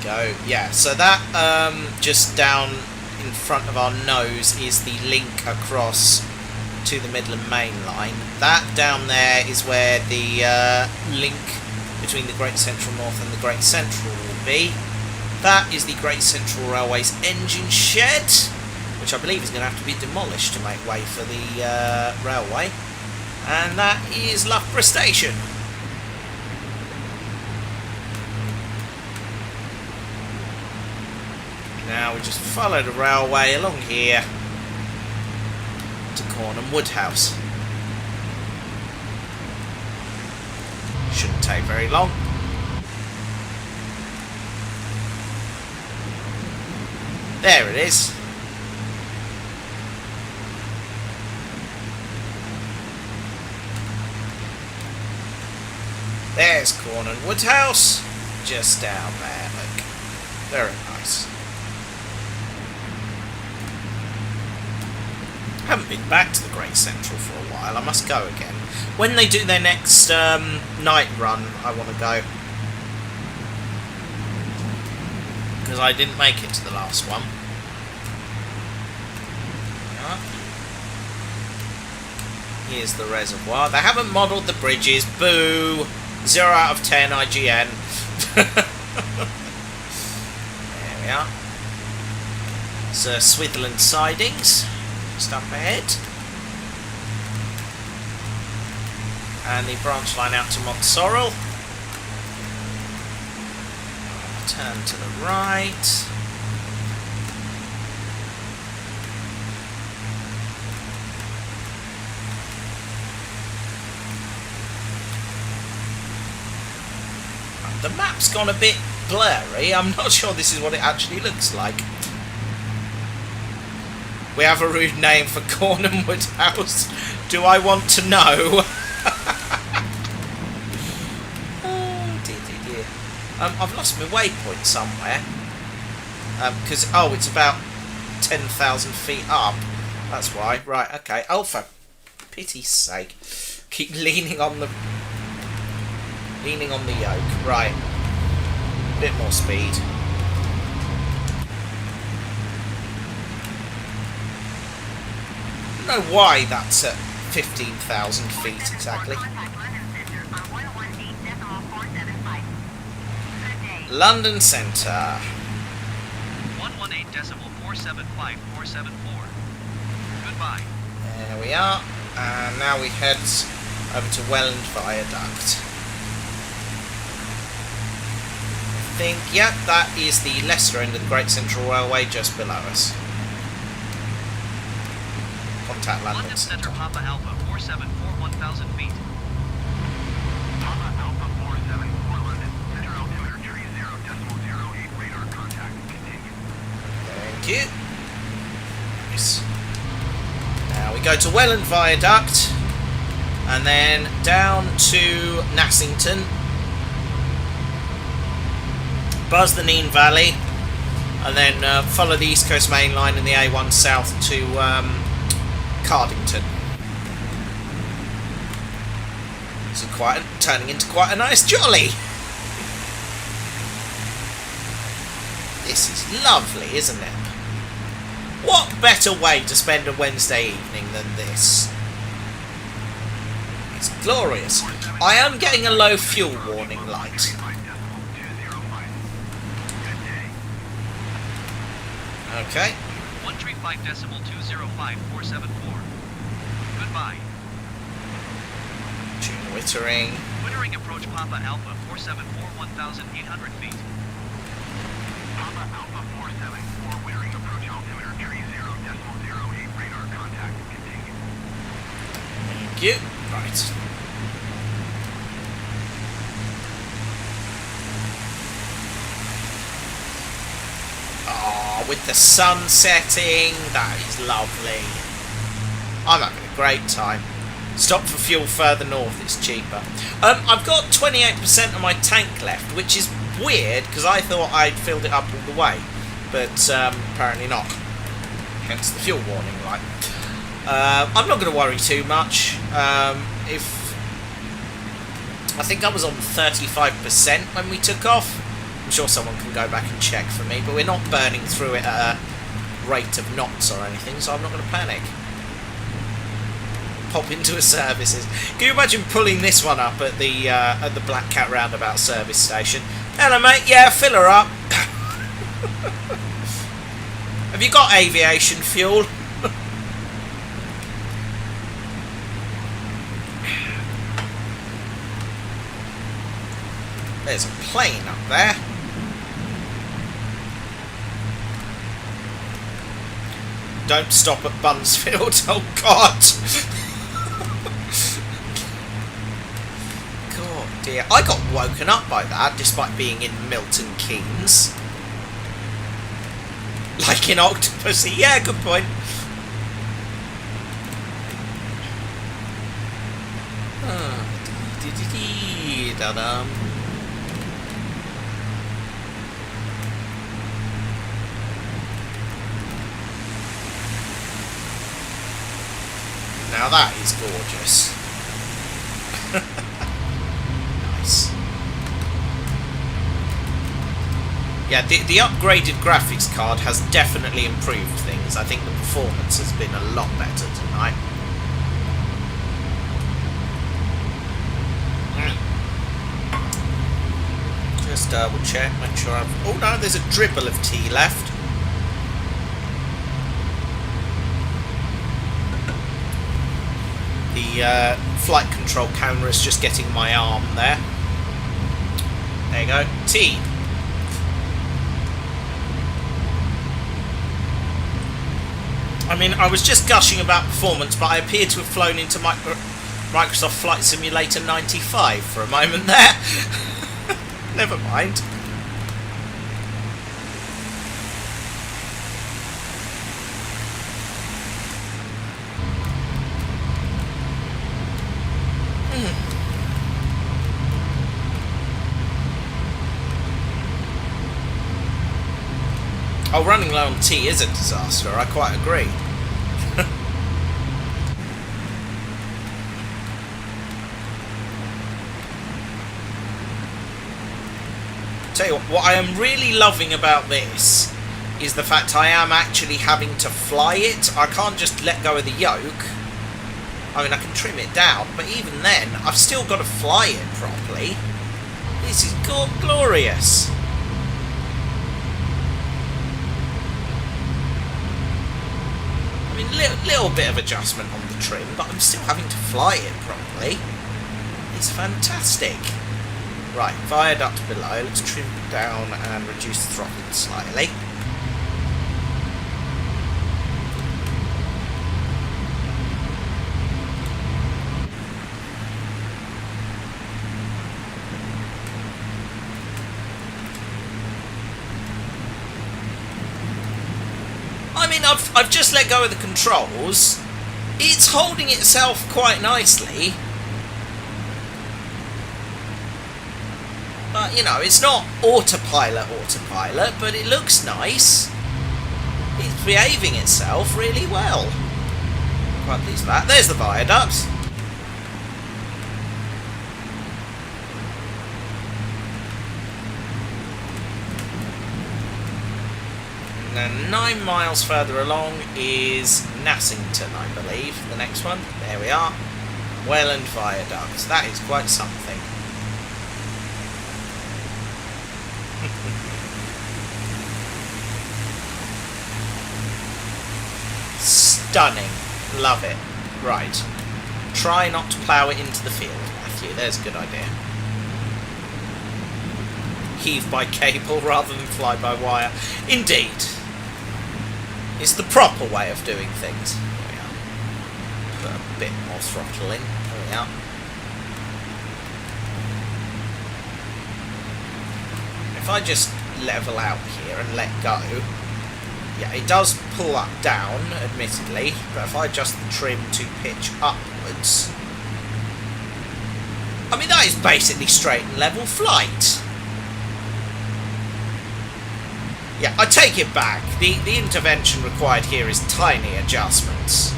Go. Yeah, so that just down in front of our nose is the link across to the Midland Main Line. That down there is where the link between the Great Central North and the Great Central will be. That is the Great Central Railway's engine shed, which I believe is going to have to be demolished to make way for the railway. And that is Loughborough Station. Now we just follow the railway along here to Cornham Woodhouse. Shouldn't take very long. There it is. There's Cornham Woodhouse, just down there, look. Very nice. Haven't been back to the Great Central for a while. I must go again. When they do their next night run, I want to go. Because I didn't make it to the last one. Yeah. Here's the reservoir. They haven't modelled the bridges. Boo! 0 out of 10 IGN. There we are. Sir Switherland sidings. Just up ahead. And the branch line out to Montsorrel. Turn to the right. The map's gone a bit blurry. I'm not sure this is what it actually looks like. We have a rude name for Cornhamwood House. Do I want to know? Oh, dear. I've lost my waypoint somewhere. Because, it's about 10,000 feet up. That's why. Right, okay. Oh, for pity's sake. Keep leaning on the yoke. Right. Bit more speed. I don't know why that's at 15,000 feet exactly. London Centre. 118.475.474. Goodbye. There we are. And now we head over to Welland Viaduct. I think, yep, that is the Leicester end of the Great Central Railway just below us. Contact London Centre, Papa Alpha 474, 1,000 feet. Papa Alpha 474 London Centre, altimeter 30.08 radar contact. Continue. Thank you. Nice. Now we go to Welland Viaduct and then down to Nassington, buzz the Nene Valley, and then follow the East Coast Main Line and the A1 south to Cardington. So turning into quite a nice jolly. This is lovely, isn't it? What better way to spend a Wednesday evening than this? It's glorious. I am getting a low fuel warning light. Okay. 135.205.474. Goodbye. Wittering. Wittering approach Papa Alpha 474, 1,800 feet. Papa Alpha 474 Wittering approach altimeter 30.08 radar contact. Continue. Thank you. Right. With the sun setting, that is lovely. I'm having a great time. Stop for fuel further north, it's cheaper. I've got 28% of my tank left, which is weird because I thought I'd filled it up all the way, but apparently not. Hence the fuel warning light. I'm not going to worry too much. If I think I was on 35% when we took off. I'm sure someone can go back and check for me, but we're not burning through it at a rate of knots or anything, so I'm not going to panic. Pop into a services. Can you imagine pulling this one up at the Black Cat roundabout service station? Hello, mate. Yeah, fill her up. Have you got aviation fuel? There's a plane up there. Don't stop at Bunsfield. Oh, God. God, dear. I got woken up by that, despite being in Milton Keynes. Like in Octopussy. Yeah, good point. Da-dum. Now that is gorgeous. Nice. Yeah, the upgraded graphics card has definitely improved things. I think the performance has been a lot better tonight. Just double check, make sure I've... Oh no, there's a dribble of tea left. The flight control camera is just getting my arm there. There you go. Tea. I mean, I was just gushing about performance, but I appear to have flown into Microsoft Flight Simulator 95 for a moment there. Never mind. Oh, running low on tea is a disaster, I quite agree. Tell you what I am really loving about this is the fact I am actually having to fly it. I can't just let go of the yoke. I mean, I can trim it down, but even then, I've still got to fly it properly. This is glorious. I mean, little bit of adjustment on the trim, but I'm still having to fly it properly. It's fantastic. Right, viaduct below. Let's trim down and reduce the throttle slightly. I mean, I've just let go of the controls. It's holding itself quite nicely. But, you know, it's not autopilot, but it looks nice. It's behaving itself really well. Quite pleased with that. There's the viaduct. And 9 miles further along is Nassington, I believe, the next one. There we are. Welland Viaduct. That is quite something. Stunning. Love it. Right. Try not to plough it into the field, Matthew. There's a good idea. Heave by cable rather than fly by wire. Indeed. It's the proper way of doing things. There we are. Put a bit more throttle in. There we are. If I just level out here and let go, yeah, it does pull up down, admittedly, but if I adjust the trim to pitch upwards, I mean, that is basically straight and level flight. Yeah, I take it back. The intervention required here is tiny adjustments,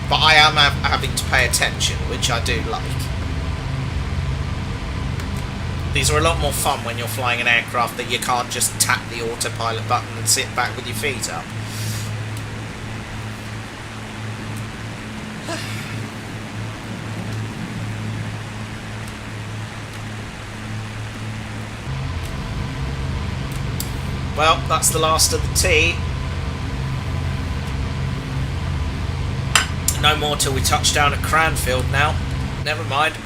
but I am having to pay attention, which I do like. These are a lot more fun when you're flying an aircraft that you can't just tap the autopilot button and sit back with your feet up. Well, that's the last of the tea. No more till we touch down at Cranfield now. Never mind.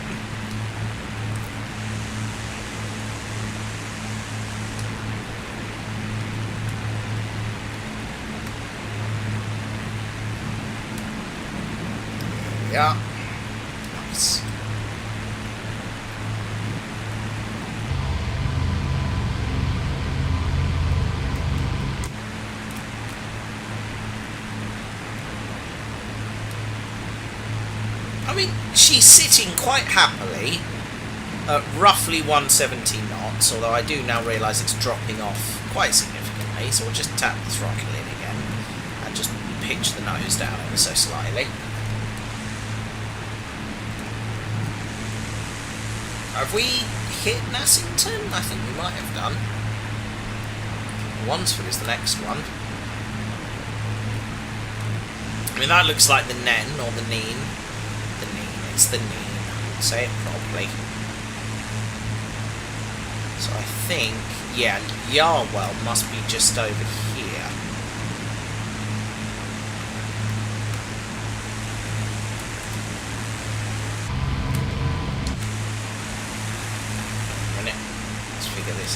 Yeah. Nice. I mean, she's sitting quite happily at roughly 170 knots, although I do now realise it's dropping off quite significantly, so we'll just tap the throttle in again and just pitch the nose down ever so slightly. Have we hit Nassington? I think we might have done. Wansford is the next one. I mean, that looks like the Nen, or the Neen. The Neen, it's the Neen. Say it properly. So I think, yeah, Yarwell must be just over here.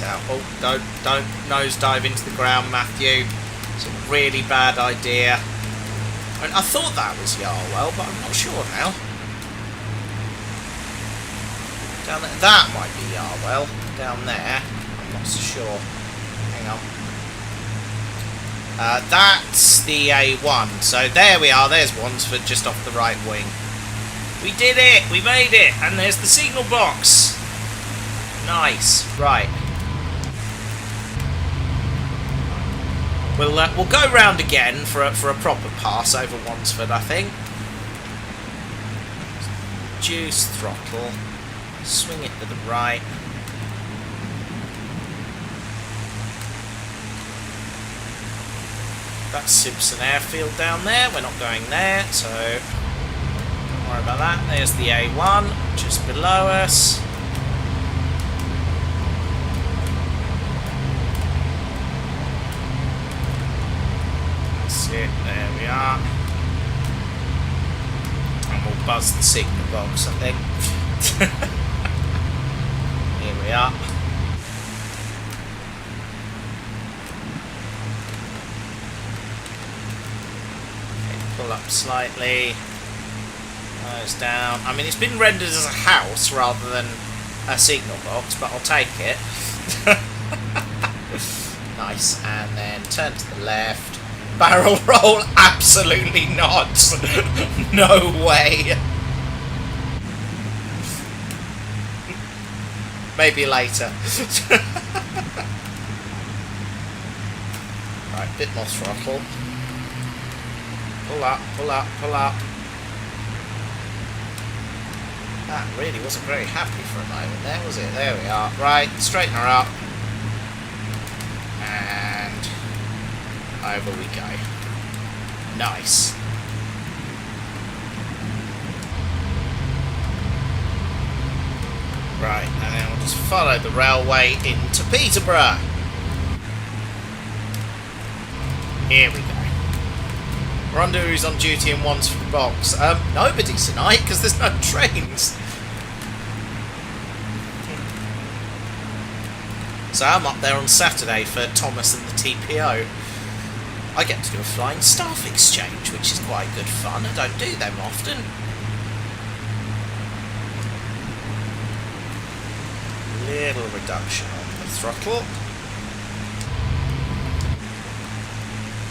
Out. Oh, don't nosedive into the ground, Matthew. It's a really bad idea. I mean, I thought that was Yarwell, but I'm not sure now. Down there, that might be Yarwell. down there. I'm not so sure. Hang on. That's the A1. So there we are. There's Wansford just off the right wing. We did it! We made it! And there's the signal box. Nice. Right. We'll go round again for a proper pass over Wansford, I think. Juice, throttle, swing it to the right. That's Simpson Airfield down there. We're not going there, so don't worry about that. There's the A1 just below us. It. There we are. And we'll buzz the signal box, I think. Here we are. Okay, pull up slightly. Nose down. I mean, it's been rendered as a house rather than a signal box, but I'll take it. Nice. And then turn to the left. Barrel roll? Absolutely not. No way. Maybe later. Right, bit more throttle. Pull up, pull up, pull up. That really wasn't very happy for a moment there, was it? There we are. Right, straighten her up. Over we go. Nice. Right, and then we'll just follow the railway into Peterborough. Here we go. Rendezvous on duty in Wansford box. Nobody tonight because there's no trains. So I'm up there on Saturday for Thomas and the TPO. I get to do a flying staff exchange, which is quite good fun. I don't do them often. Little reduction on the throttle.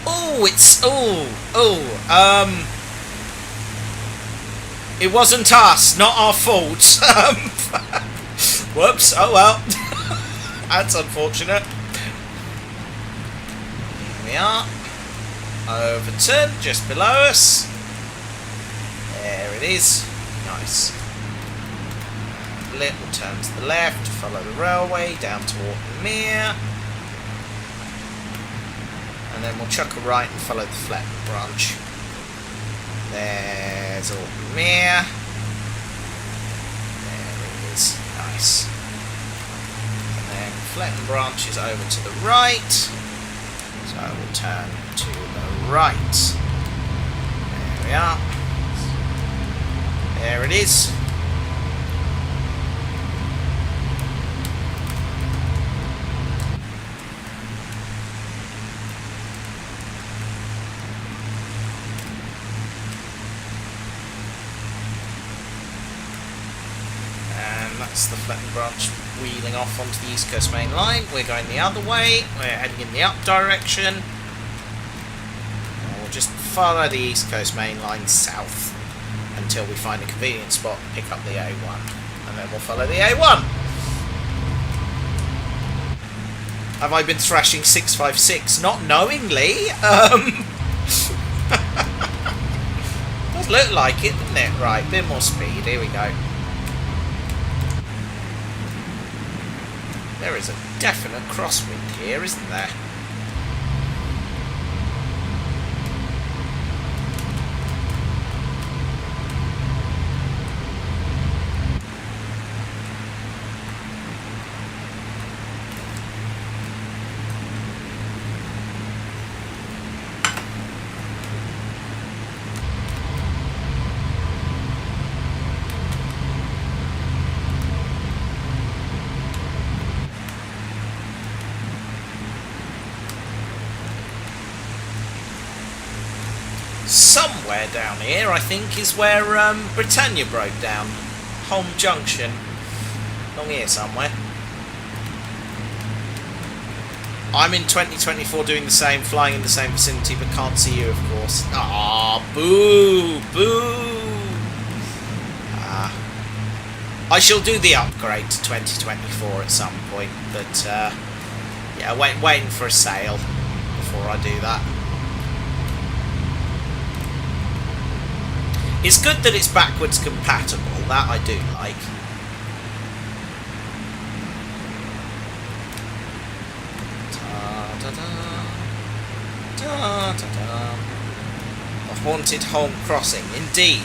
Oh, it's... It wasn't us, not our fault. Whoops, oh well. That's unfortunate. Here we are. Overturn just below us. There it is. Nice. Little turn to the left, follow the railway down to Orton Mere. And then we'll chuck a right and follow the Fletton branch. There's Orton Mere. There it is. Nice. And then Fletton branch is over to the right. So I will turn to the right. There we are. There it is. And that's the Fletton branch wheeling off onto the East Coast Main Line. We're going the other way. We're heading in the up direction. And we'll just follow the East Coast Main Line south until we find a convenient spot and pick up the A1. And then we'll follow the A1. Have I been thrashing 656? Not knowingly. Does look like it, doesn't it? Right, a bit more speed. Here we go. There is a definite crosswind here, isn't there? Somewhere down here, I think, is where Britannia broke down. Holme Junction. Along here somewhere. I'm in 2024 doing the same, flying in the same vicinity, but can't see you, of course. Ah, boo, boo. I shall do the upgrade to 2024 at some point, but yeah, waiting for a sale before I do that. It's good that it's backwards compatible, that I do like. A haunted home crossing, indeed.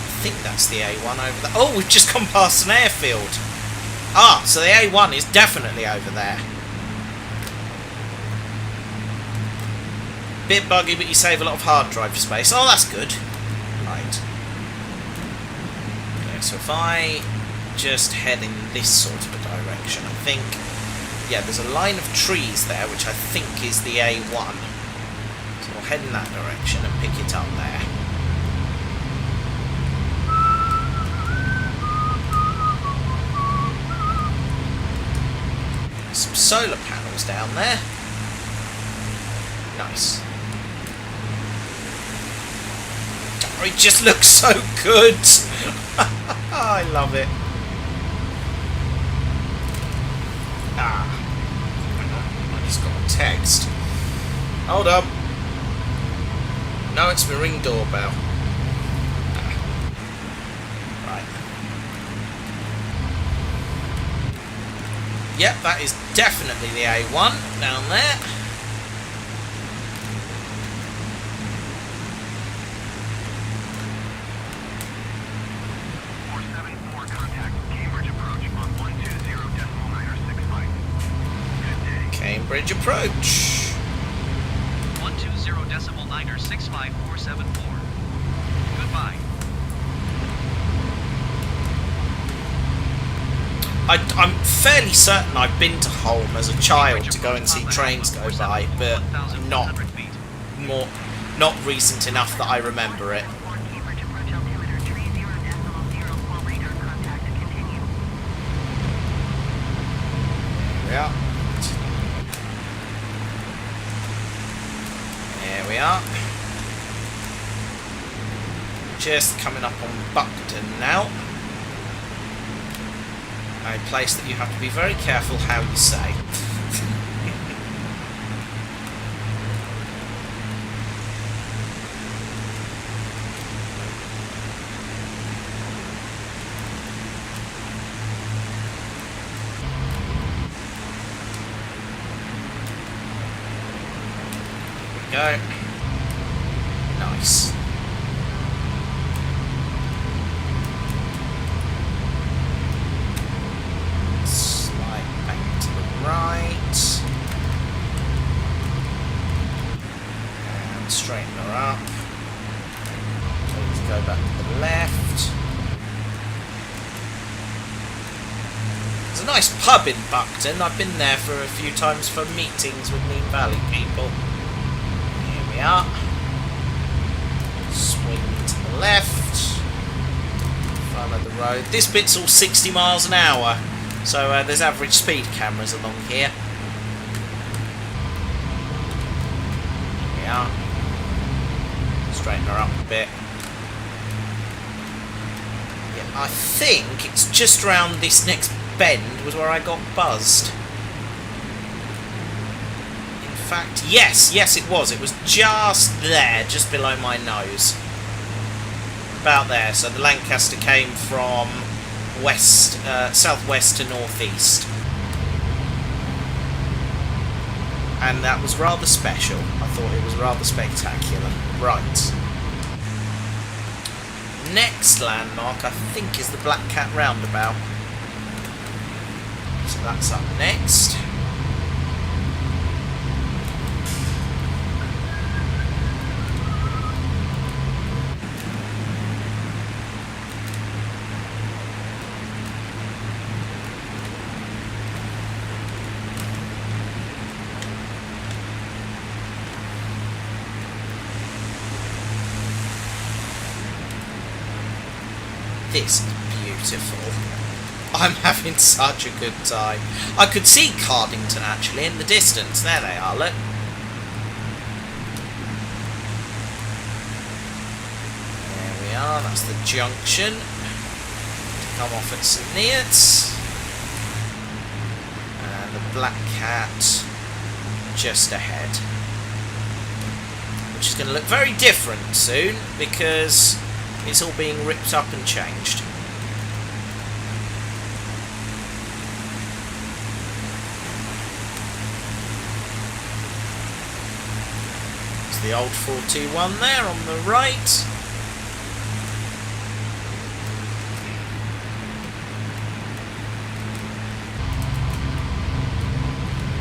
I think that's the A1 over there. Oh, we've just gone past an airfield. Ah, so the A1 is definitely over there. Bit buggy, but you save a lot of hard drive space. Oh, that's good. Right. Okay, so if I just head in this sort of a direction, I think... Yeah, there's a line of trees there, which I think is the A1. So we'll head in that direction and pick it up there. Some solar panels down there. Nice. Oh, it just looks so good. I love it. Ah. I just got a text. Hold up. No, it's my Ring doorbell. Right. Yep, that is definitely the A1 down there. Cambridge approach. 120.9er65474. Goodbye. I'm fairly certain I've been to Holme as a child to go and see trains go by, but not recent enough that I remember it. Cambridge approach altimeter 30.0 radar contact continue. Yeah. There we are. Just coming up on Buckton now. A place that you have to be very careful how you say. There we go. Nice. Right, and straighten her up. Please go back to the left. There's a nice pub in Buckton. I've been there for a few times for meetings with Mean Valley people. Here we are. Swing to the left. Follow the road. This bit's all 60 miles an hour. So there's average speed cameras along here. Here we are. Straighten her up a bit. Yeah, I think it's just around this next bend was where I got buzzed. In fact, yes it was. It was just there, just below my nose. About there. So the Lancaster came from west, southwest to northeast, and that was rather special. I thought it was rather spectacular. Right, next landmark I think is the Black Cat roundabout, so that's up next. This is beautiful. I'm having such a good time. I could see Cardington actually in the distance. There they are, look. There we are, that's the junction. Come off at St Neots. And the Black Cat just ahead. Which is going to look very different soon because it's all being ripped up and changed. It's the old 421 there on the right.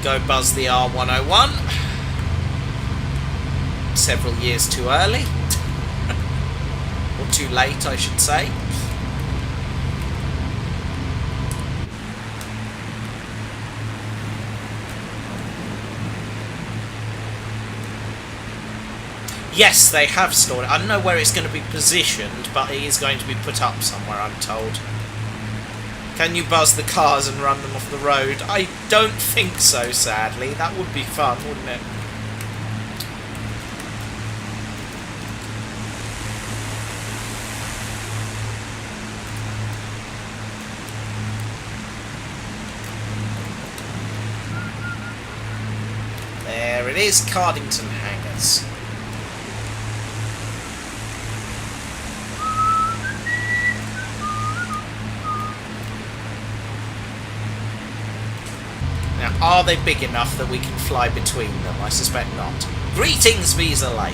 Go buzz the R101. Several years too early. Or too late, I should say. Yes, they have stored it. I don't know where it's going to be positioned, but it is going to be put up somewhere, I'm told. Can you buzz the cars and run them off the road? I don't think so, sadly. That would be fun, wouldn't it? There it is, Cardington Hangars. Are they big enough that we can fly between them? I suspect not. Greetings, Visa Light.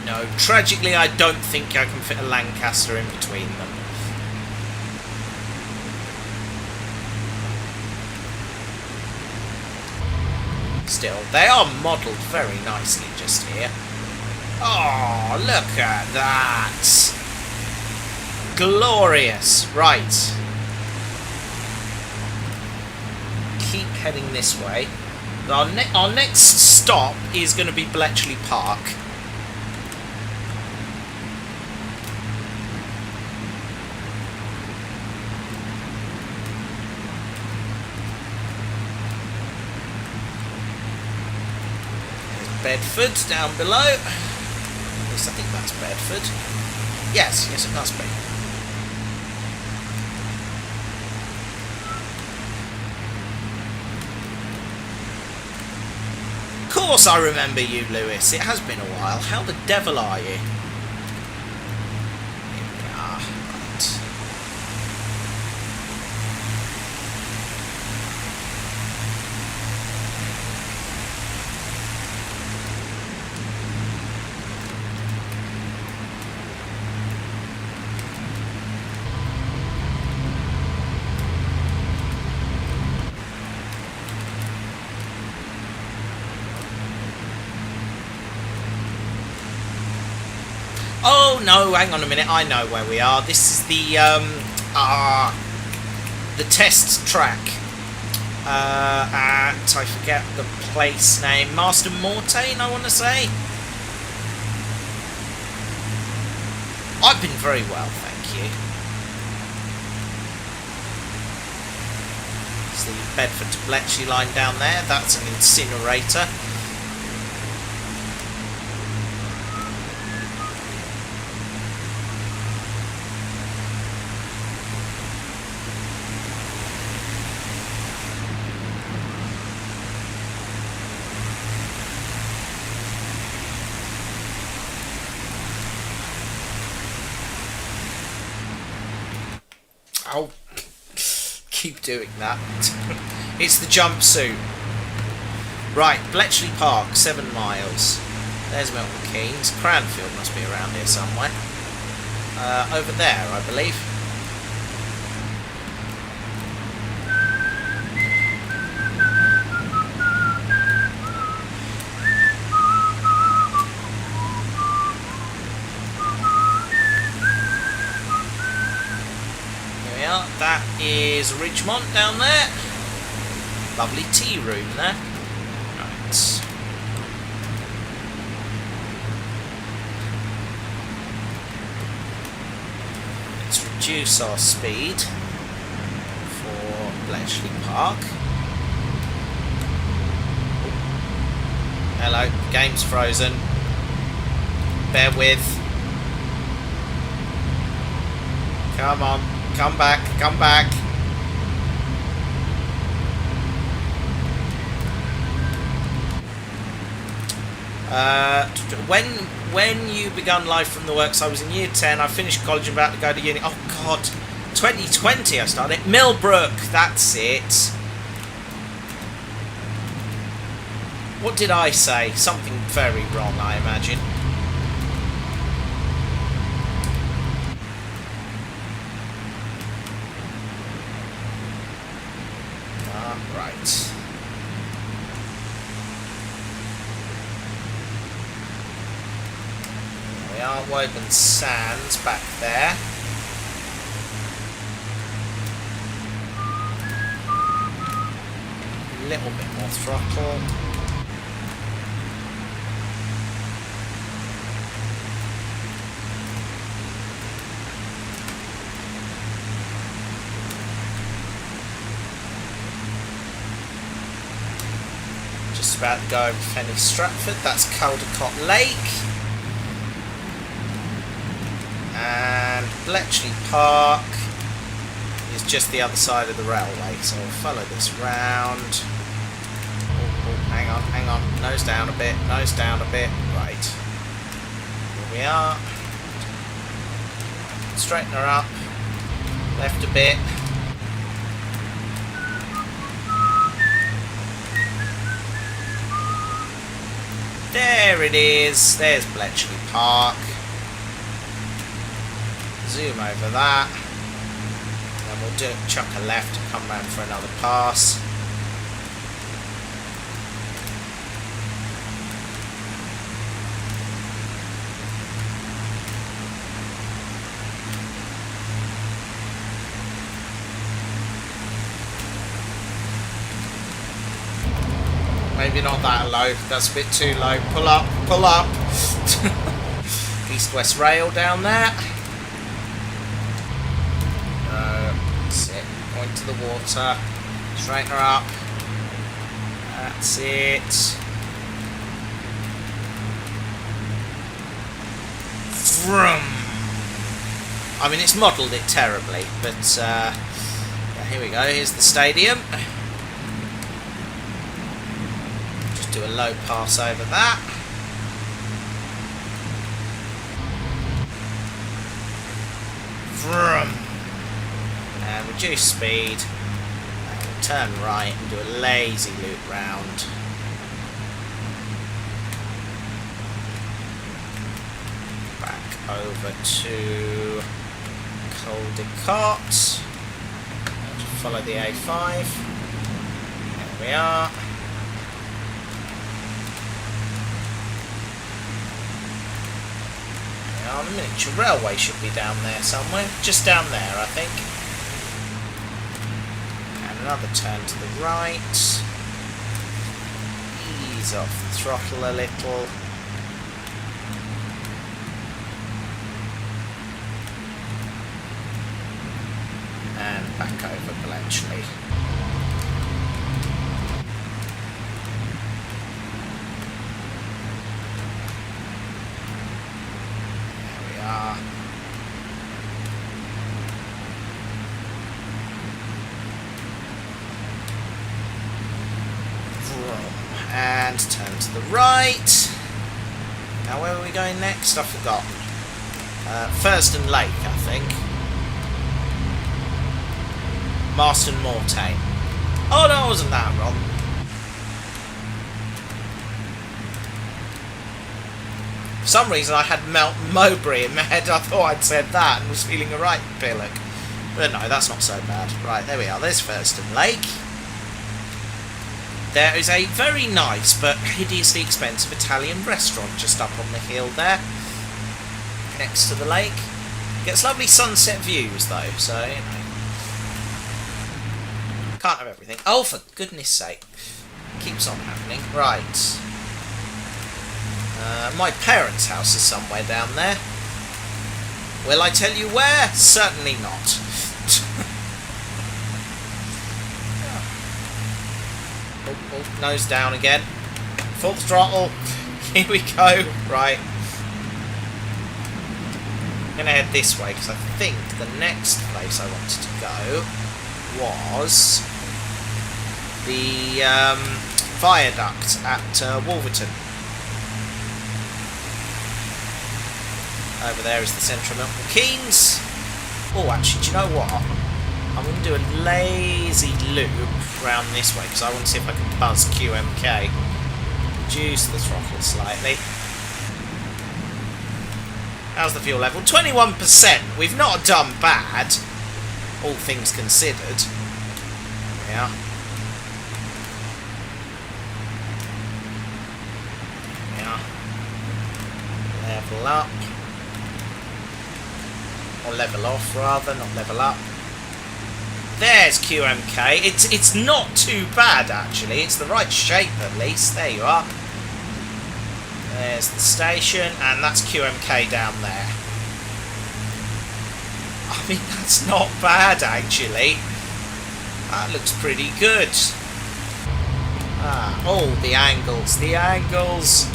No, tragically I don't think I can fit a Lancaster in between them. Still, they are modelled very nicely just here. Oh, look at that! Glorious! Right. Keep heading this way. Our next stop is going to be Bletchley Park. Bedford down below. At least I think that's Bedford. Yes, it must be. Of course I remember you, Lewis. It has been a while. How the devil are you? Here we are. Right. Oh no, hang on a minute, I know where we are. This is the test track at, I forget the place name, Master Mortain, I want to say. I've been very well, thank you. It's the Bedford to Bletchley line down there, that's an incinerator. I'll keep doing that. It's the jumpsuit. Right, Bletchley Park, 7 miles. There's Milton Keynes. Cranfield must be around here somewhere. Over there, I believe. Here's a Ridgemont down there. Lovely tea room there. Right. Let's reduce our speed for Bletchley Park. Hello, game's frozen. Bear with. Come on, come back, come back. When you begun life from the works, I was in year 10. I finished college and about to go to uni. Oh God, 2020 I started. Millbrook, that's it. What did I say? Something very wrong, I imagine. Right. We are Woburn Sands back there. A little bit more throttle. Just about to go over Fenny Stratford. That's Caldecott Lake. And Bletchley Park is just the other side of the railway, so we'll follow this round. Oh, hang on, nose down a bit, right. Here we are. Straighten her up, left a bit. There it is, there's Bletchley Park. Zoom over that, and we'll chuck a left and come round for another pass. Maybe not that low, that's a bit too low. Pull up, pull up. East-west rail down there. That's it. Point to the water. Straighten her up. That's it. Vroom. I mean, it's modelled it terribly, but yeah, here we go. Here's the stadium. Just do a low pass over that. Vroom. And reduce speed, and turn right and do a lazy loop round. Back over to Caldecott. Just follow the A5. There we are. The miniature railway should be down there somewhere. Just down there, I think. Another turn to the right. Ease off the throttle a little. And back over Bletchley. There we are. And turn to the right. Now where are we going next? I've forgotten. Thurston Lake, I think. Marston Mortain. Oh no, wasn't that wrong? For some reason I had Melton Mowbray in my head. I thought I'd said that and was feeling a right pillock. But no, that's not so bad. Right, there we are. There's Thurston Lake. There is a very nice but hideously expensive Italian restaurant just up on the hill there, next to the lake. Gets lovely sunset views though, so you know. can't have everything. Oh, for goodness sake. Keeps on happening. Right. My parents' house is somewhere down there. Will I tell you where? Certainly not. Oh, nose down again. Full throttle. Here we go. Right. I'm going to head this way because I think the next place I wanted to go was the viaduct at Wolverton. Over there is the central Milton Keynes. Oh, actually, do you know what? I'm going to do a lazy loop round this way because I want to see if I can buzz QMK. Reduce the throttle slightly. How's the fuel level? 21%. We've not done bad, all things considered. Yeah. Yeah. Level up. Or level off, rather, not level up. There's QMK. It's not too bad, actually. It's the right shape, at least. There you are. There's the station, and that's QMK down there. I mean, that's not bad, actually. That looks pretty good. Ah, oh, the angles, the angles.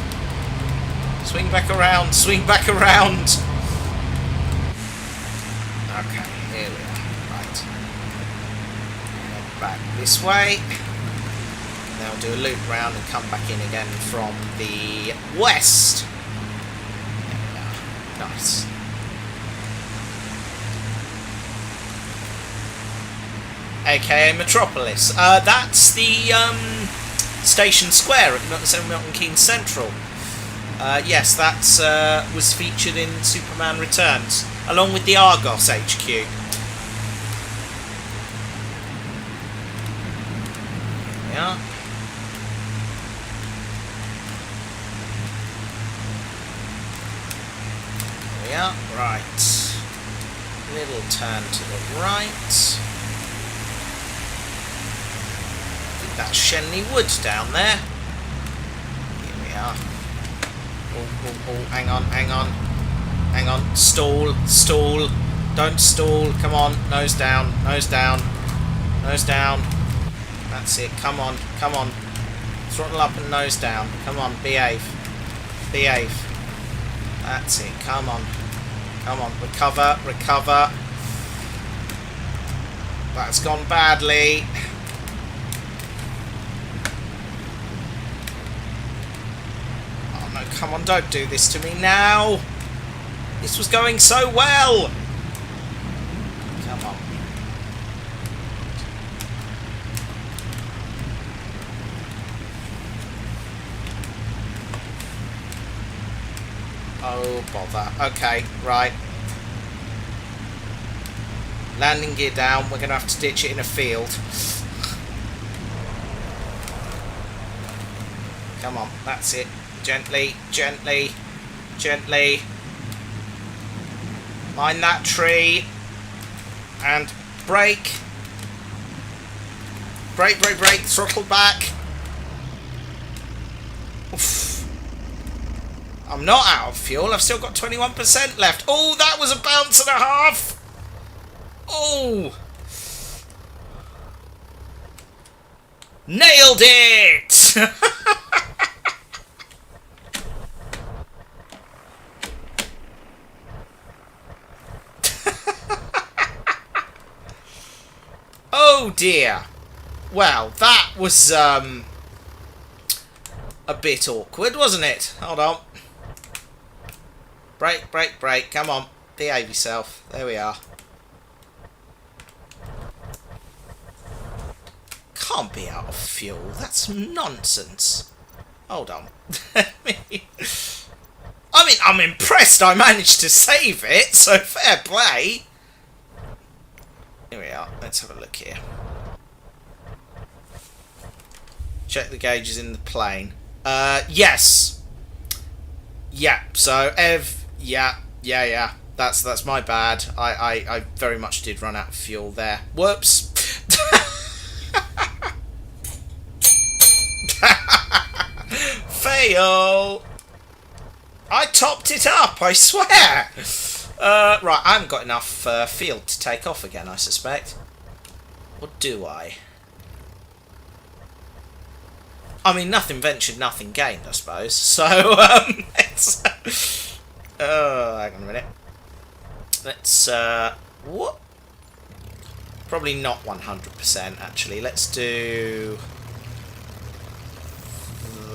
Swing back around, swing back around. Okay, here we are. Right. Head back this way. Now do a loop round and come back in again from the west. There we are. Nice. AKA Metropolis. That's the Station Square at Milton Keynes Central. Yes, that was featured in Superman Returns, along with the Argos HQ. Yeah. Yeah, right. Little turn to the right. I think that's Shenley Wood down there. Here we are. Oh, hang on, hang on. Hang on, stall, stall. Don't stall, come on, nose down, nose down, nose down. That's it, come on, come on. Throttle up and nose down. Come on, behave. Behave. That's it, come on. Come on, recover, recover. That's gone badly. Oh no, come on, don't do this to me now. This was going so well. Come on. Oh, bother. Okay, right. Landing gear down. We're going to have to ditch it in a field. Come on, that's it. Gently, gently, gently. Mind that tree. And brake. Brake, brake, brake. Throttle back. Oof. I'm not out of fuel. I've still got 21% left. Oh, that was a bounce and a half. Oh. Nailed it. Oh dear. Well, that was a bit awkward, wasn't it? Hold on. Brake, brake, brake. Come on. Behave yourself. There we are. Can't be out of fuel. That's nonsense. Hold on. I mean, I'm impressed I managed to save it, so fair play. Here we are. Let's have a look here. Check the gauges in the plane. Yes. Yeah, so yeah. That's my bad. I very much did run out of fuel there. Whoops. Hey-o! I topped it up, I swear! Right, I haven't got enough field to take off again, I suspect. Or do I? I mean, nothing ventured, nothing gained, I suppose. So, let's... hang on a minute. Let's, what? Probably not 100%, actually. Let's do...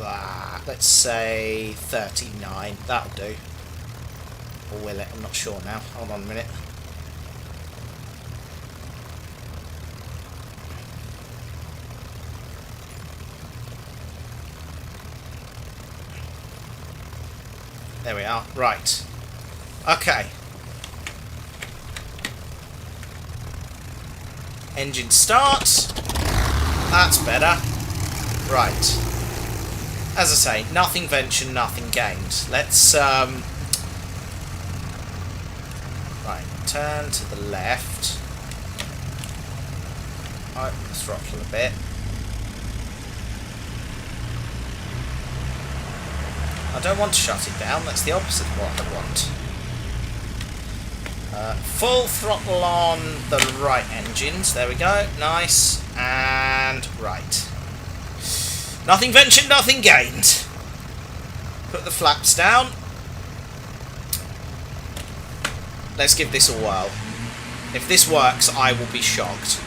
that. Let's say 39. That'll do. Or will it? I'm not sure now. Hold on a minute. There we are. Right. Okay. Engine starts. That's better. Right. As I say, nothing ventured, nothing gained. Let's, right, turn to the left. Open the throttle a bit. I don't want to shut it down, that's the opposite of what I want. Full throttle on the right engines, there we go, nice, and right. Nothing ventured, nothing gained. Put the flaps down. Let's give this a whirl. If this works, I will be shocked.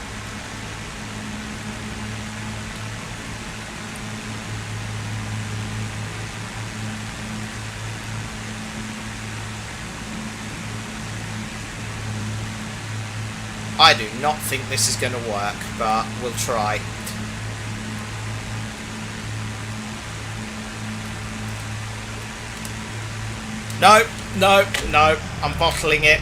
I do not think this is going to work, but we'll try. No, no, no, I'm bottling it.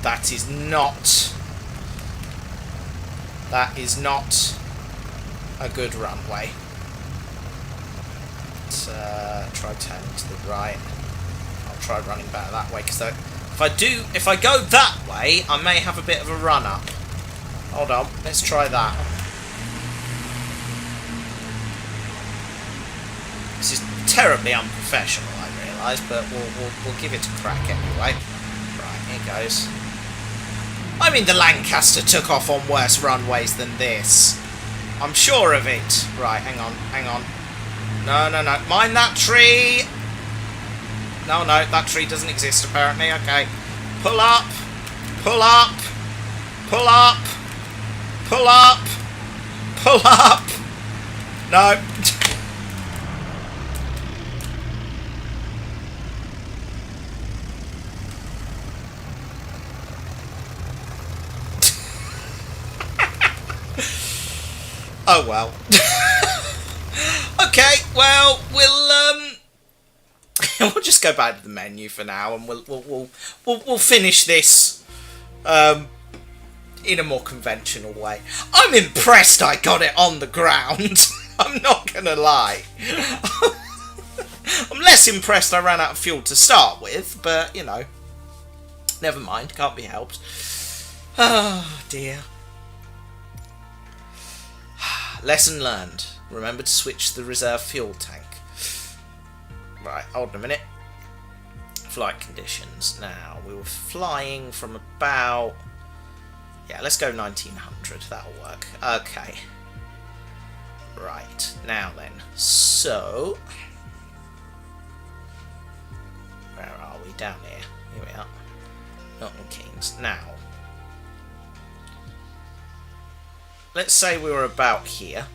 That is not a good runway. Let's try turning to the right. I'll try running back that way, because if I go that way, I may have a bit of a run up. Hold on, let's try that. This is terribly unprofessional, I realise, but we'll give it a crack anyway. Right, here goes. I mean, the Lancaster took off on worse runways than this. I'm sure of it. Right, hang on, hang on. No, no, no. Mind that tree! No, no, that tree doesn't exist apparently. Okay. Pull up! Pull up! Pull up! Pull up! Pull up! No. Oh well. Okay, well, we'll just go back to the menu for now, and we'll finish this in a more conventional way. I'm impressed I got it on the ground. I'm not gonna lie. I'm less impressed I ran out of fuel to start with, but you know, never mind, can't be helped. Oh dear. Lesson learned. Remember to switch the reserve fuel tank. Right, hold on a minute. Flight conditions. Now, we were flying from about... yeah, let's go 1900. That'll work. Okay. Right, now then. So... where are we? Down here. Here we are. Milton Keynes. Now... let's say we were about here.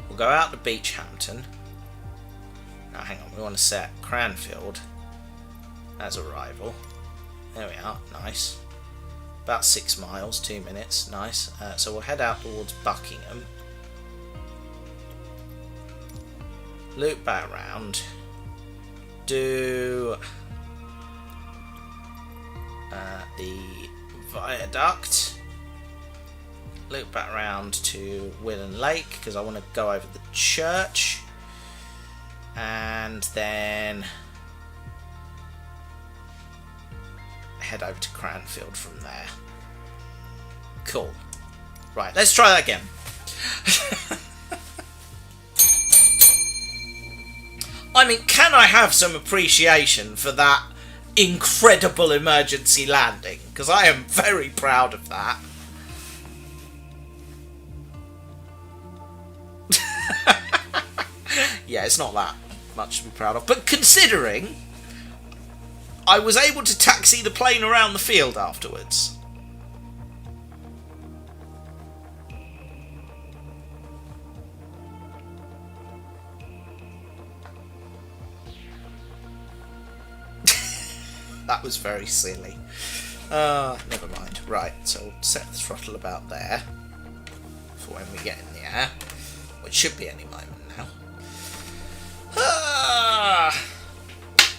We'll go out to Beachhampton. Now hang on, we want to set Cranfield as arrival. There we are, nice. About 6 miles, 2 minutes, nice. So we'll head out towards Buckingham. Loop back round. Do the viaduct. Loop back round to Willen Lake because I want to go over the church, and then head over to Cranfield from there. Cool. Right, let's try that again. I mean, can I have some appreciation for that incredible emergency landing? Because I am very proud of that. Yeah, it's not that much to be proud of. But considering I was able to taxi the plane around the field afterwards. That was very silly. Never mind. Right, so we'll set the throttle about there for when we get in the air, which should be any moment now.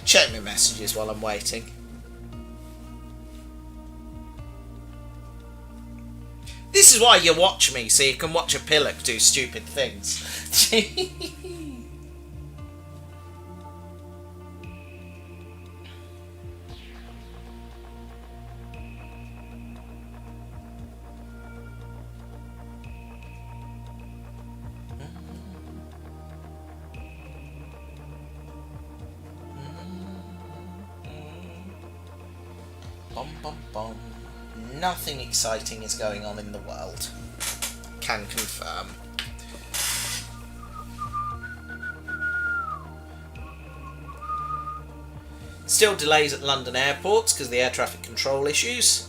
Check my messages while I'm waiting. This is why you watch me, so you can watch a pillock do stupid things. Bum, bum, bum. Nothing exciting is going on in the world. Can confirm. Still delays at London airports because of the air traffic control issues.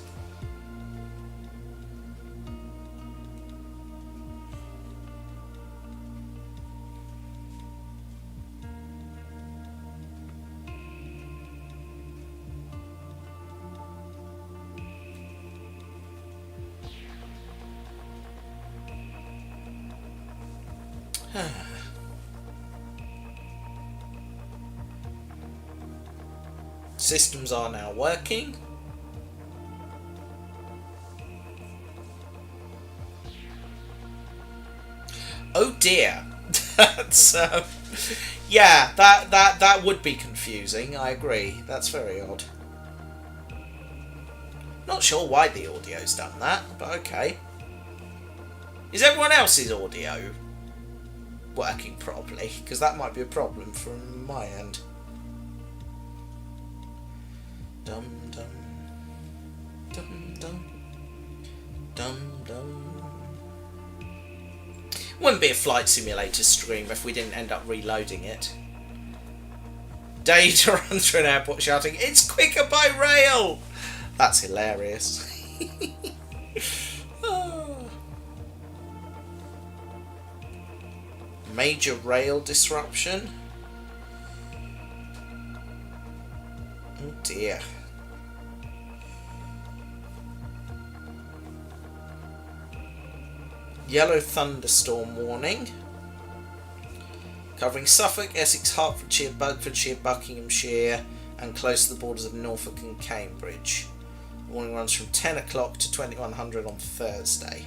Systems are now working. Oh dear. That's yeah, that would be confusing. I agree. That's very odd. Not sure why the audio's done that, but okay. Is everyone else's audio working properly? Because that might be a problem from my end. Dum dum dum dum dum dum. Wouldn't be a flight simulator stream if we didn't end up reloading it. Data runs through an airport shouting, "It's quicker by rail!" That's hilarious. Major rail disruption. Oh dear. Yellow thunderstorm warning. Covering Suffolk, Essex, Hertfordshire, Bedfordshire, Buckinghamshire and close to the borders of Norfolk and Cambridge. The warning runs from 10 o'clock to 2100 on Thursday.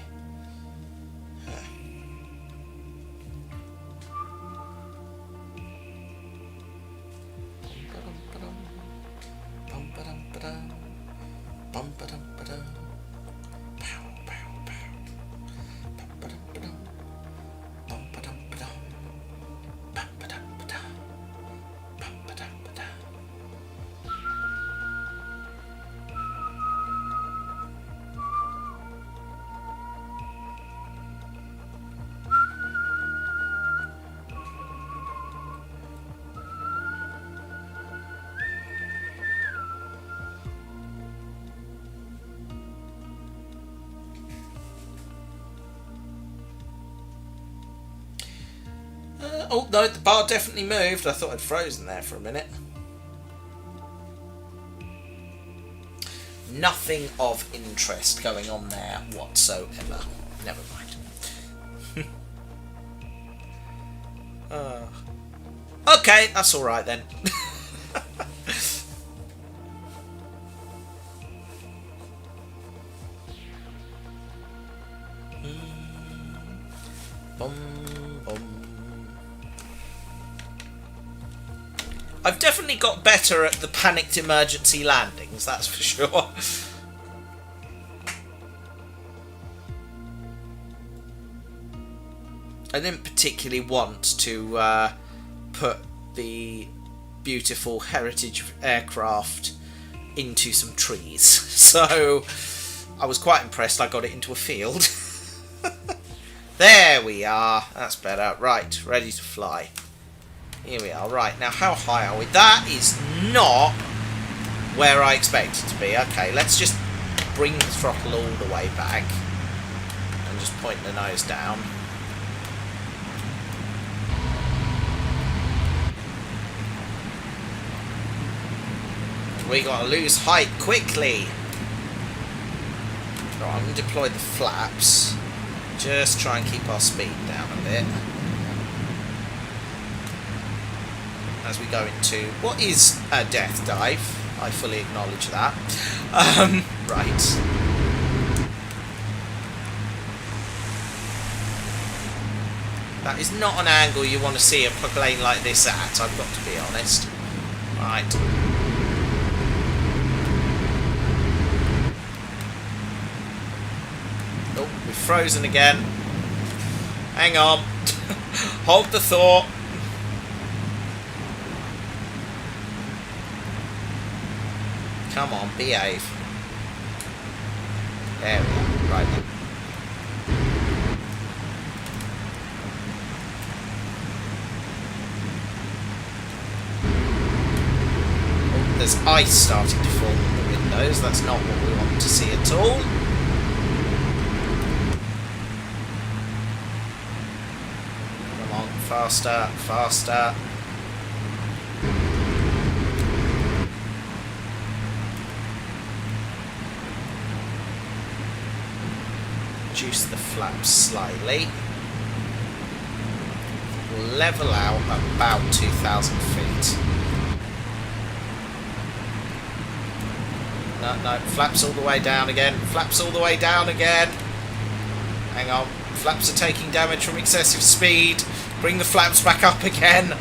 Oh no, the bar definitely moved. I thought I'd frozen there for a minute. Nothing of interest going on there whatsoever. Never mind. Okay, that's alright then. I've definitely got better at the panicked emergency landing things, that's for sure. I didn't particularly want to put the beautiful heritage aircraft into some trees, so I was quite impressed I got it into a field. There we are, that's better. Right, ready to fly. Here we are. Right, now how high are we? That is not where I expect it to be. Okay, let's just bring the throttle all the way back and just point the nose down. We gotta lose height quickly. So I'm gonna deploy the flaps. Just try and keep our speed down a bit. As we go into what is a death dive. I fully acknowledge that. Right. That is not an angle you want to see a plane like this at, I've got to be honest. Right. Oh, we've frozen again. Hang on. Hold the thought. Come on, behave. There we are. Right then. Oh, there's ice starting to form on the windows. That's not what we want to see at all. Come on, faster, faster. Reduce the flaps slightly. Level out about 2,000 feet. No, flaps all the way down again. Flaps all the way down again. Hang on. Flaps are taking damage from excessive speed. Bring the flaps back up again.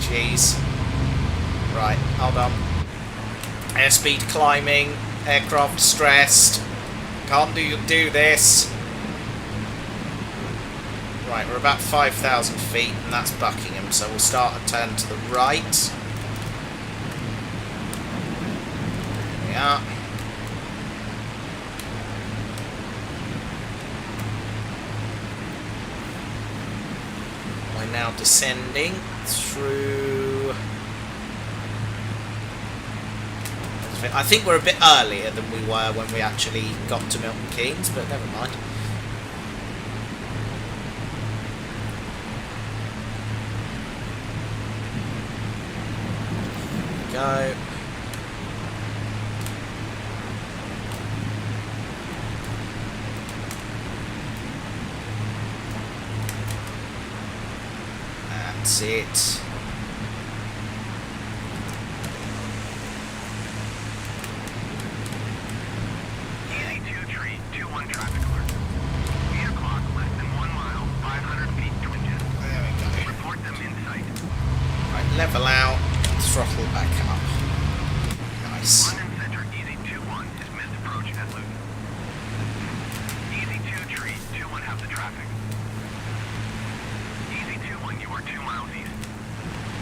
Jeez. Right, hold on. Airspeed climbing. Aircraft stressed. Can't do this. Right, we're about 5,000 feet, and that's Buckingham, so we'll start a turn to the right. There we are. We're now descending through... I think we're a bit earlier than we were when we actually got to Milton Keynes, but never mind. Go. That's it. Level out, throttle back up. Nice. London Center, Easy 2-1 is missed approach at Luton. Easy 2 tree, 2-1 have the traffic. Easy 2-1, you are 2 miles east.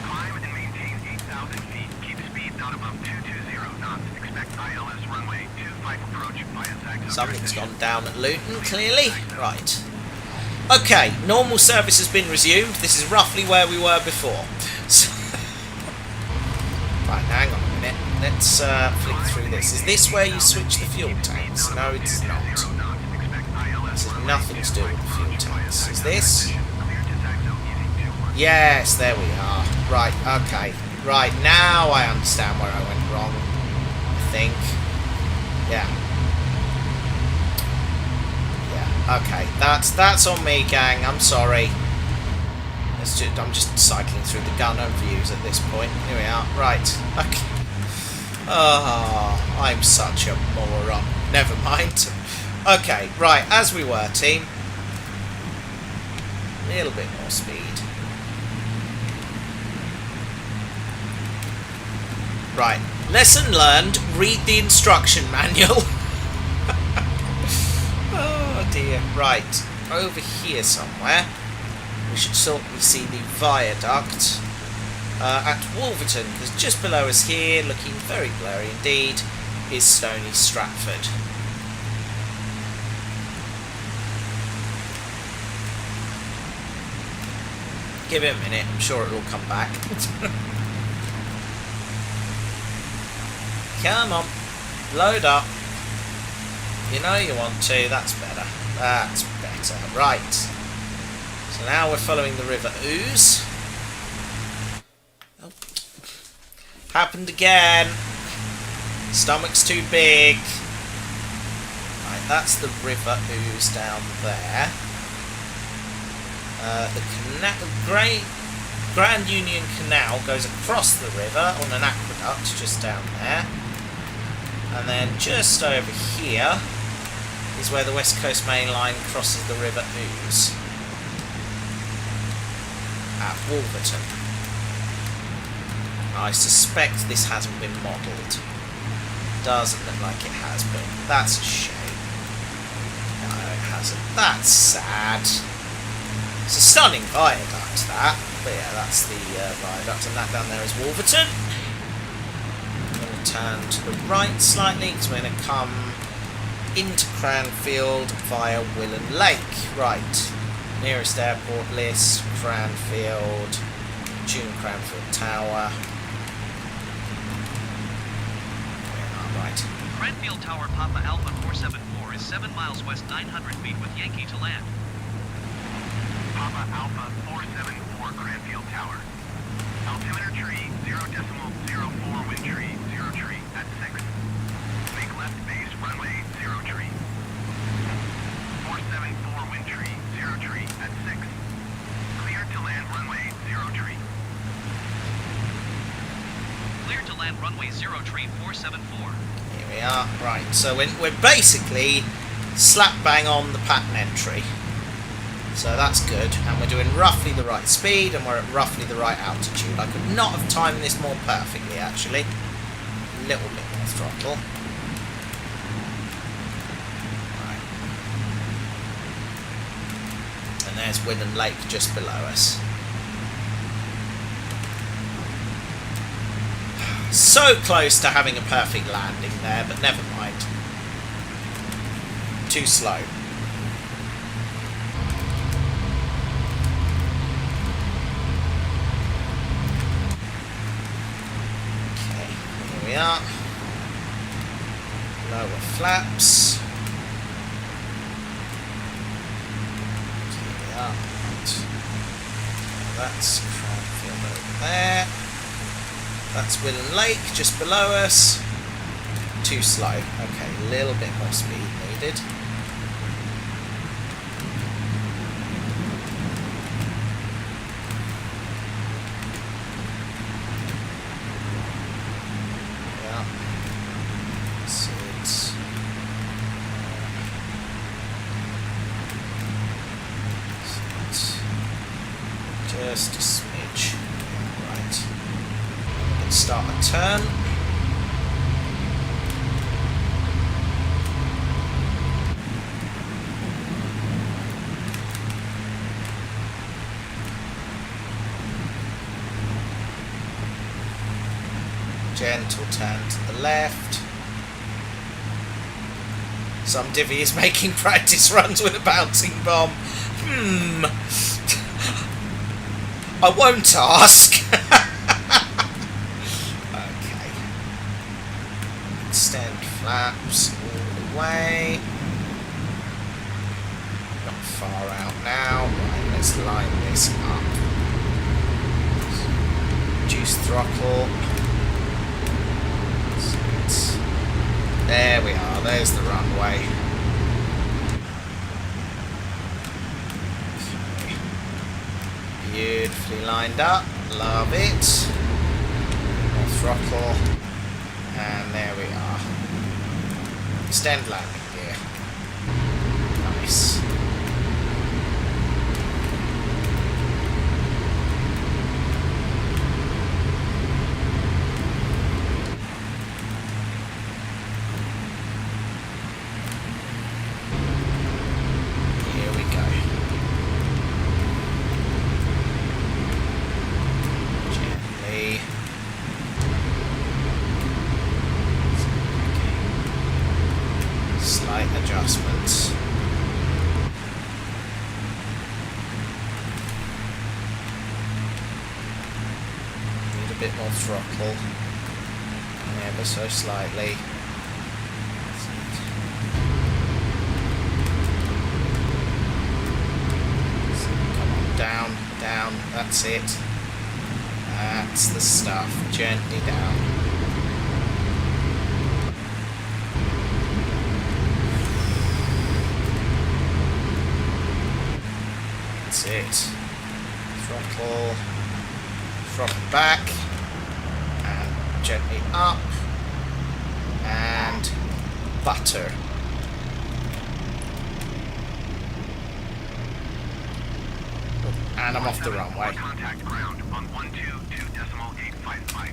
Climb and maintain 8,000 feet. Keep speed not above 220 knots. Expect ILS runway 25 approach via Zagreb. Something's gone down at Luton, clearly. Right. Okay, normal service has been resumed. This is roughly where we were before. So right, hang on a minute. Let's flick through this. Is this where you switch the fuel tanks? No, it's not. This has nothing to do with the fuel tanks. Is this? Yes, there we are. Right, okay. Right, now I understand where I went wrong. I think. Yeah. Yeah, okay. That's on me, gang. I'm sorry. I'm just cycling through the gunner views at this point. Here we are. Right. Okay. Oh, I'm such a moron. Never mind. Okay, right. As we were, team. A little bit more speed. Right. Lesson learned, read the instruction manual. Oh dear. Right, over here somewhere we should certainly see the viaduct at Wolverton, because just below us here, looking very blurry indeed, is Stony Stratford. Give it a minute, I'm sure it'll come back. Come on, load up. You know you want to, that's better. That's better. Right. So now we're following the River Ouse. Oh. Happened again. Stomach's too big. Right, that's the River Ouse down there. The Grand Union Canal goes across the river on an aqueduct just down there. And then just over here is where the West Coast Main Line crosses the River Ouse at Wolverton. I suspect this hasn't been modelled. Doesn't look like it has been. That's a shame. No, it hasn't. That's sad. It's a stunning viaduct, that. But yeah, that's the viaduct, and that down there is Wolverton. I'm going to turn to the right slightly, because we're going to come into Cranfield via Willen Lake. Right. Nearest airport list, Cranfield, June Cranfield Tower. Right. Cranfield Tower Papa Alpha 474 is 7 miles west 900 feet with Yankee to land. Papa Alpha 474 Cranfield Tower. Altimeter tree 0.04 wind tree 0 tree at 6. Make left base runway 0 tree. 474 wind tree 0 tree at 6. Clear to land runway 0 tree. Clear to land runway 0 tree 474. Here we are. Right, so we're basically slap bang on the pattern entry. So that's good, and we're doing roughly the right speed, and we're at roughly the right altitude. I could not have timed this more perfectly, actually. A little bit more throttle. Right. And there's Willen Lake just below us. So close to having a perfect landing there, but never mind. Too slow. We are. Lower flaps. Here we are. Right. That's Cranfield over there. That's Willen Lake just below us. Too slow. Okay, a little bit more speed needed. Just a smidge. Right. Let's start a turn. Gentle turn to the left. Some divvy is making practice runs with a bouncing bomb. I won't ask. Okay. Extend flaps all the way. Not far out now. Right, let's line this up. Reduce throttle. There we are. There's the runway. Beautifully lined up, love it. More throttle, and there we are. Extend landing gear. Nice. Slight adjustments. Need a bit more throttle. Ever so slightly. Come on, down, down, that's it. That's the stuff. Gently down. That's it. Throttle. Throttle back. And gently up. And butter. And I'm off the runway. Contact ground on 122.855.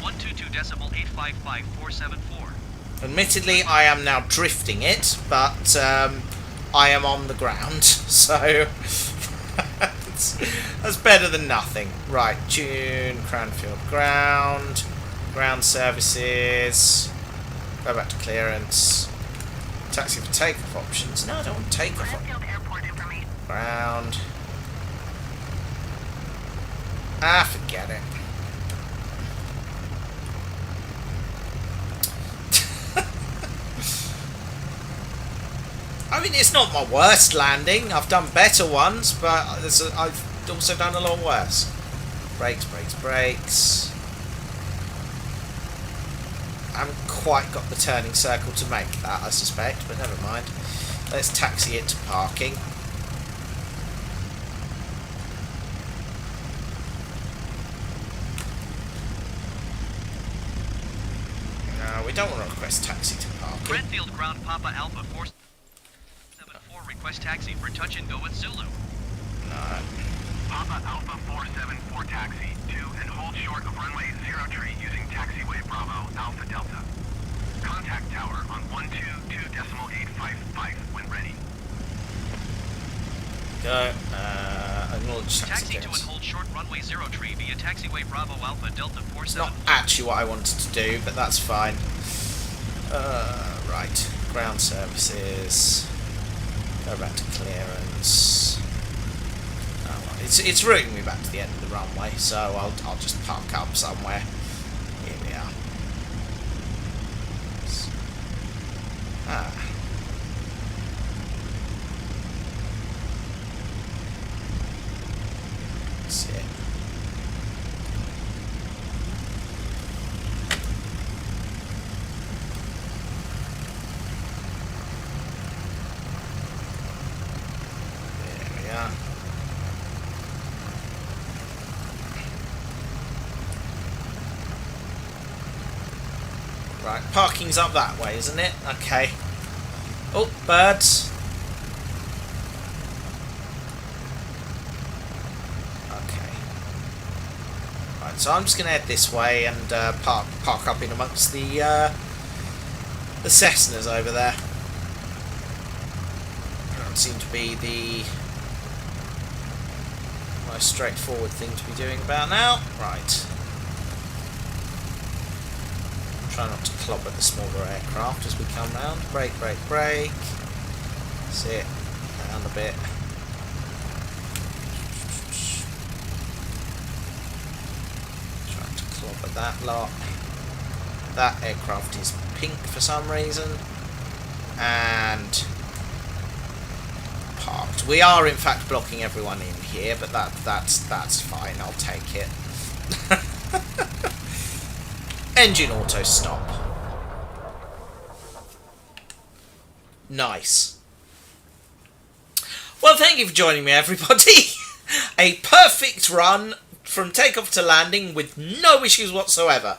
122.855.474. Admittedly, I am now drifting it, but I am on the ground, so that's better than nothing. Right, tune, Cranfield ground, ground services, go back to clearance, taxi for takeoff options. No, I don't want takeoff. Cranfield Airport information. Ground. Ah, forget it. I mean, it's not my worst landing. I've done better ones, but I've also done a lot worse. Brakes, brakes, brakes. I haven't quite got the turning circle to make that, I suspect, but never mind. Let's taxi it to parking. No, we don't want to request taxi to parking. Cranfield ground Papa Alpha 474 request taxi for touch and go with Zulu. No. Papa Alpha 474 taxi to and hold short of runway 03 using taxiway Bravo Alpha Delta. Contact tower on 122.855 when ready. Go. Acknowledge taxi Taxi to and clearance. hold short runway 03 via taxiway Bravo Alpha Delta It's not 47. actually what I wanted to do, but that's fine. Right. Ground services. Go back to clearance. Oh, well, it's routing me back to the end of the runway, so I'll just park up somewhere. Here we are. Ah. That's it. There we are. Right, parking's up that way, isn't it? Okay. Oh, birds. Okay. Right, so I'm just going to head this way and park up in amongst the Cessnas over there. That seem to be the most straightforward thing to be doing about now. Right. Try not to clobber the smaller aircraft as we come round. Brake, brake, brake. Sit down a bit. Trying to clobber that lot. That aircraft is pink for some reason. And parked. We are in fact blocking everyone in here, but that's fine. I'll take it. Engine auto stop. Nice. Well, thank you for joining me, everybody. A perfect run from takeoff to landing with no issues whatsoever.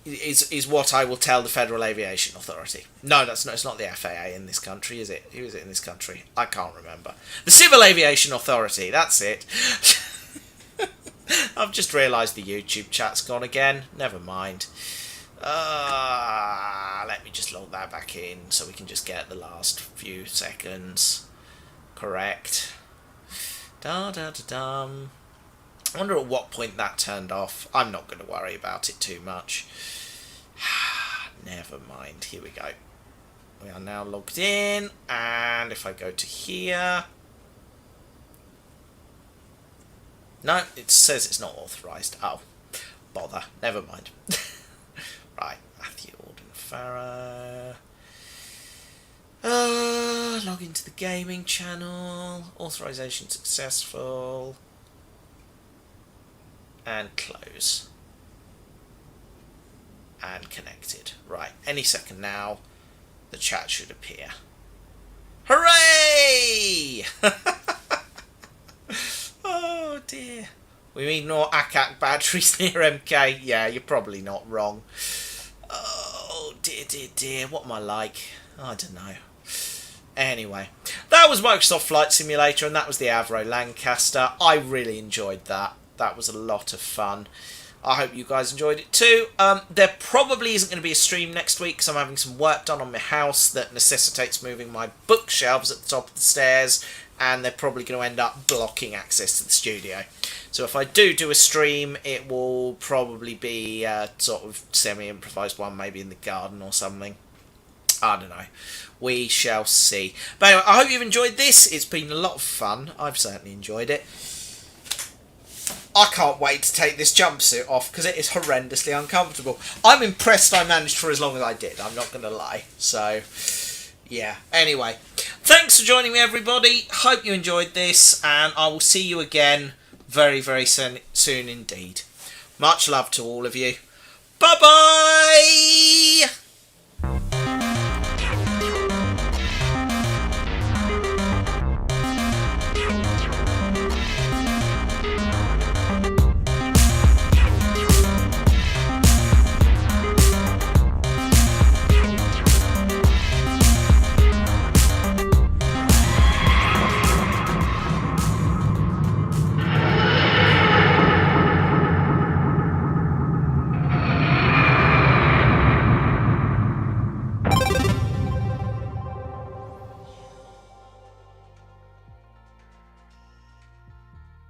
Is what I will tell the Federal Aviation Authority. No, it's not the FAA in this country, is it? Who is it in this country? I can't remember. The Civil Aviation Authority, that's it. I've just realised the YouTube chat's gone again. Never mind. Let me just log that back in so we can just get the last few seconds correct. Da da da dum. I wonder at what point that turned off. I'm not going to worry about it too much. Never mind. Here we go. We are now logged in, and if I go to here... No, it says it's not authorised. Oh, bother. Never mind. Right, Matthew Alden-Farrow. Log into the gaming channel. Authorization successful. And close. And connected. Right, any second now, the chat should appear. Hooray! Oh dear. We need more ACAC batteries near MK. Yeah, you're probably not wrong. Oh dear, dear, dear. What am I like? I don't know. Anyway, that was Microsoft Flight Simulator, and that was the Avro Lancaster. I really enjoyed that. That was a lot of fun. I hope you guys enjoyed it too. There probably isn't going to be a stream next week because I'm having some work done on my house that necessitates moving my bookshelves at the top of the stairs, and they're probably going to end up blocking access to the studio. So if I do a stream, it will probably be a sort of semi-improvised one, maybe in the garden or something. I don't know. We shall see. But anyway, I hope you've enjoyed this. It's been a lot of fun. I've certainly enjoyed it. I can't wait to take this jumpsuit off because it is horrendously uncomfortable. I'm impressed I managed for as long as I did. I'm not going to lie. So, yeah. Anyway, thanks for joining me, everybody. Hope you enjoyed this, and I will see you again very, very soon indeed. Much love to all of you. Bye-bye!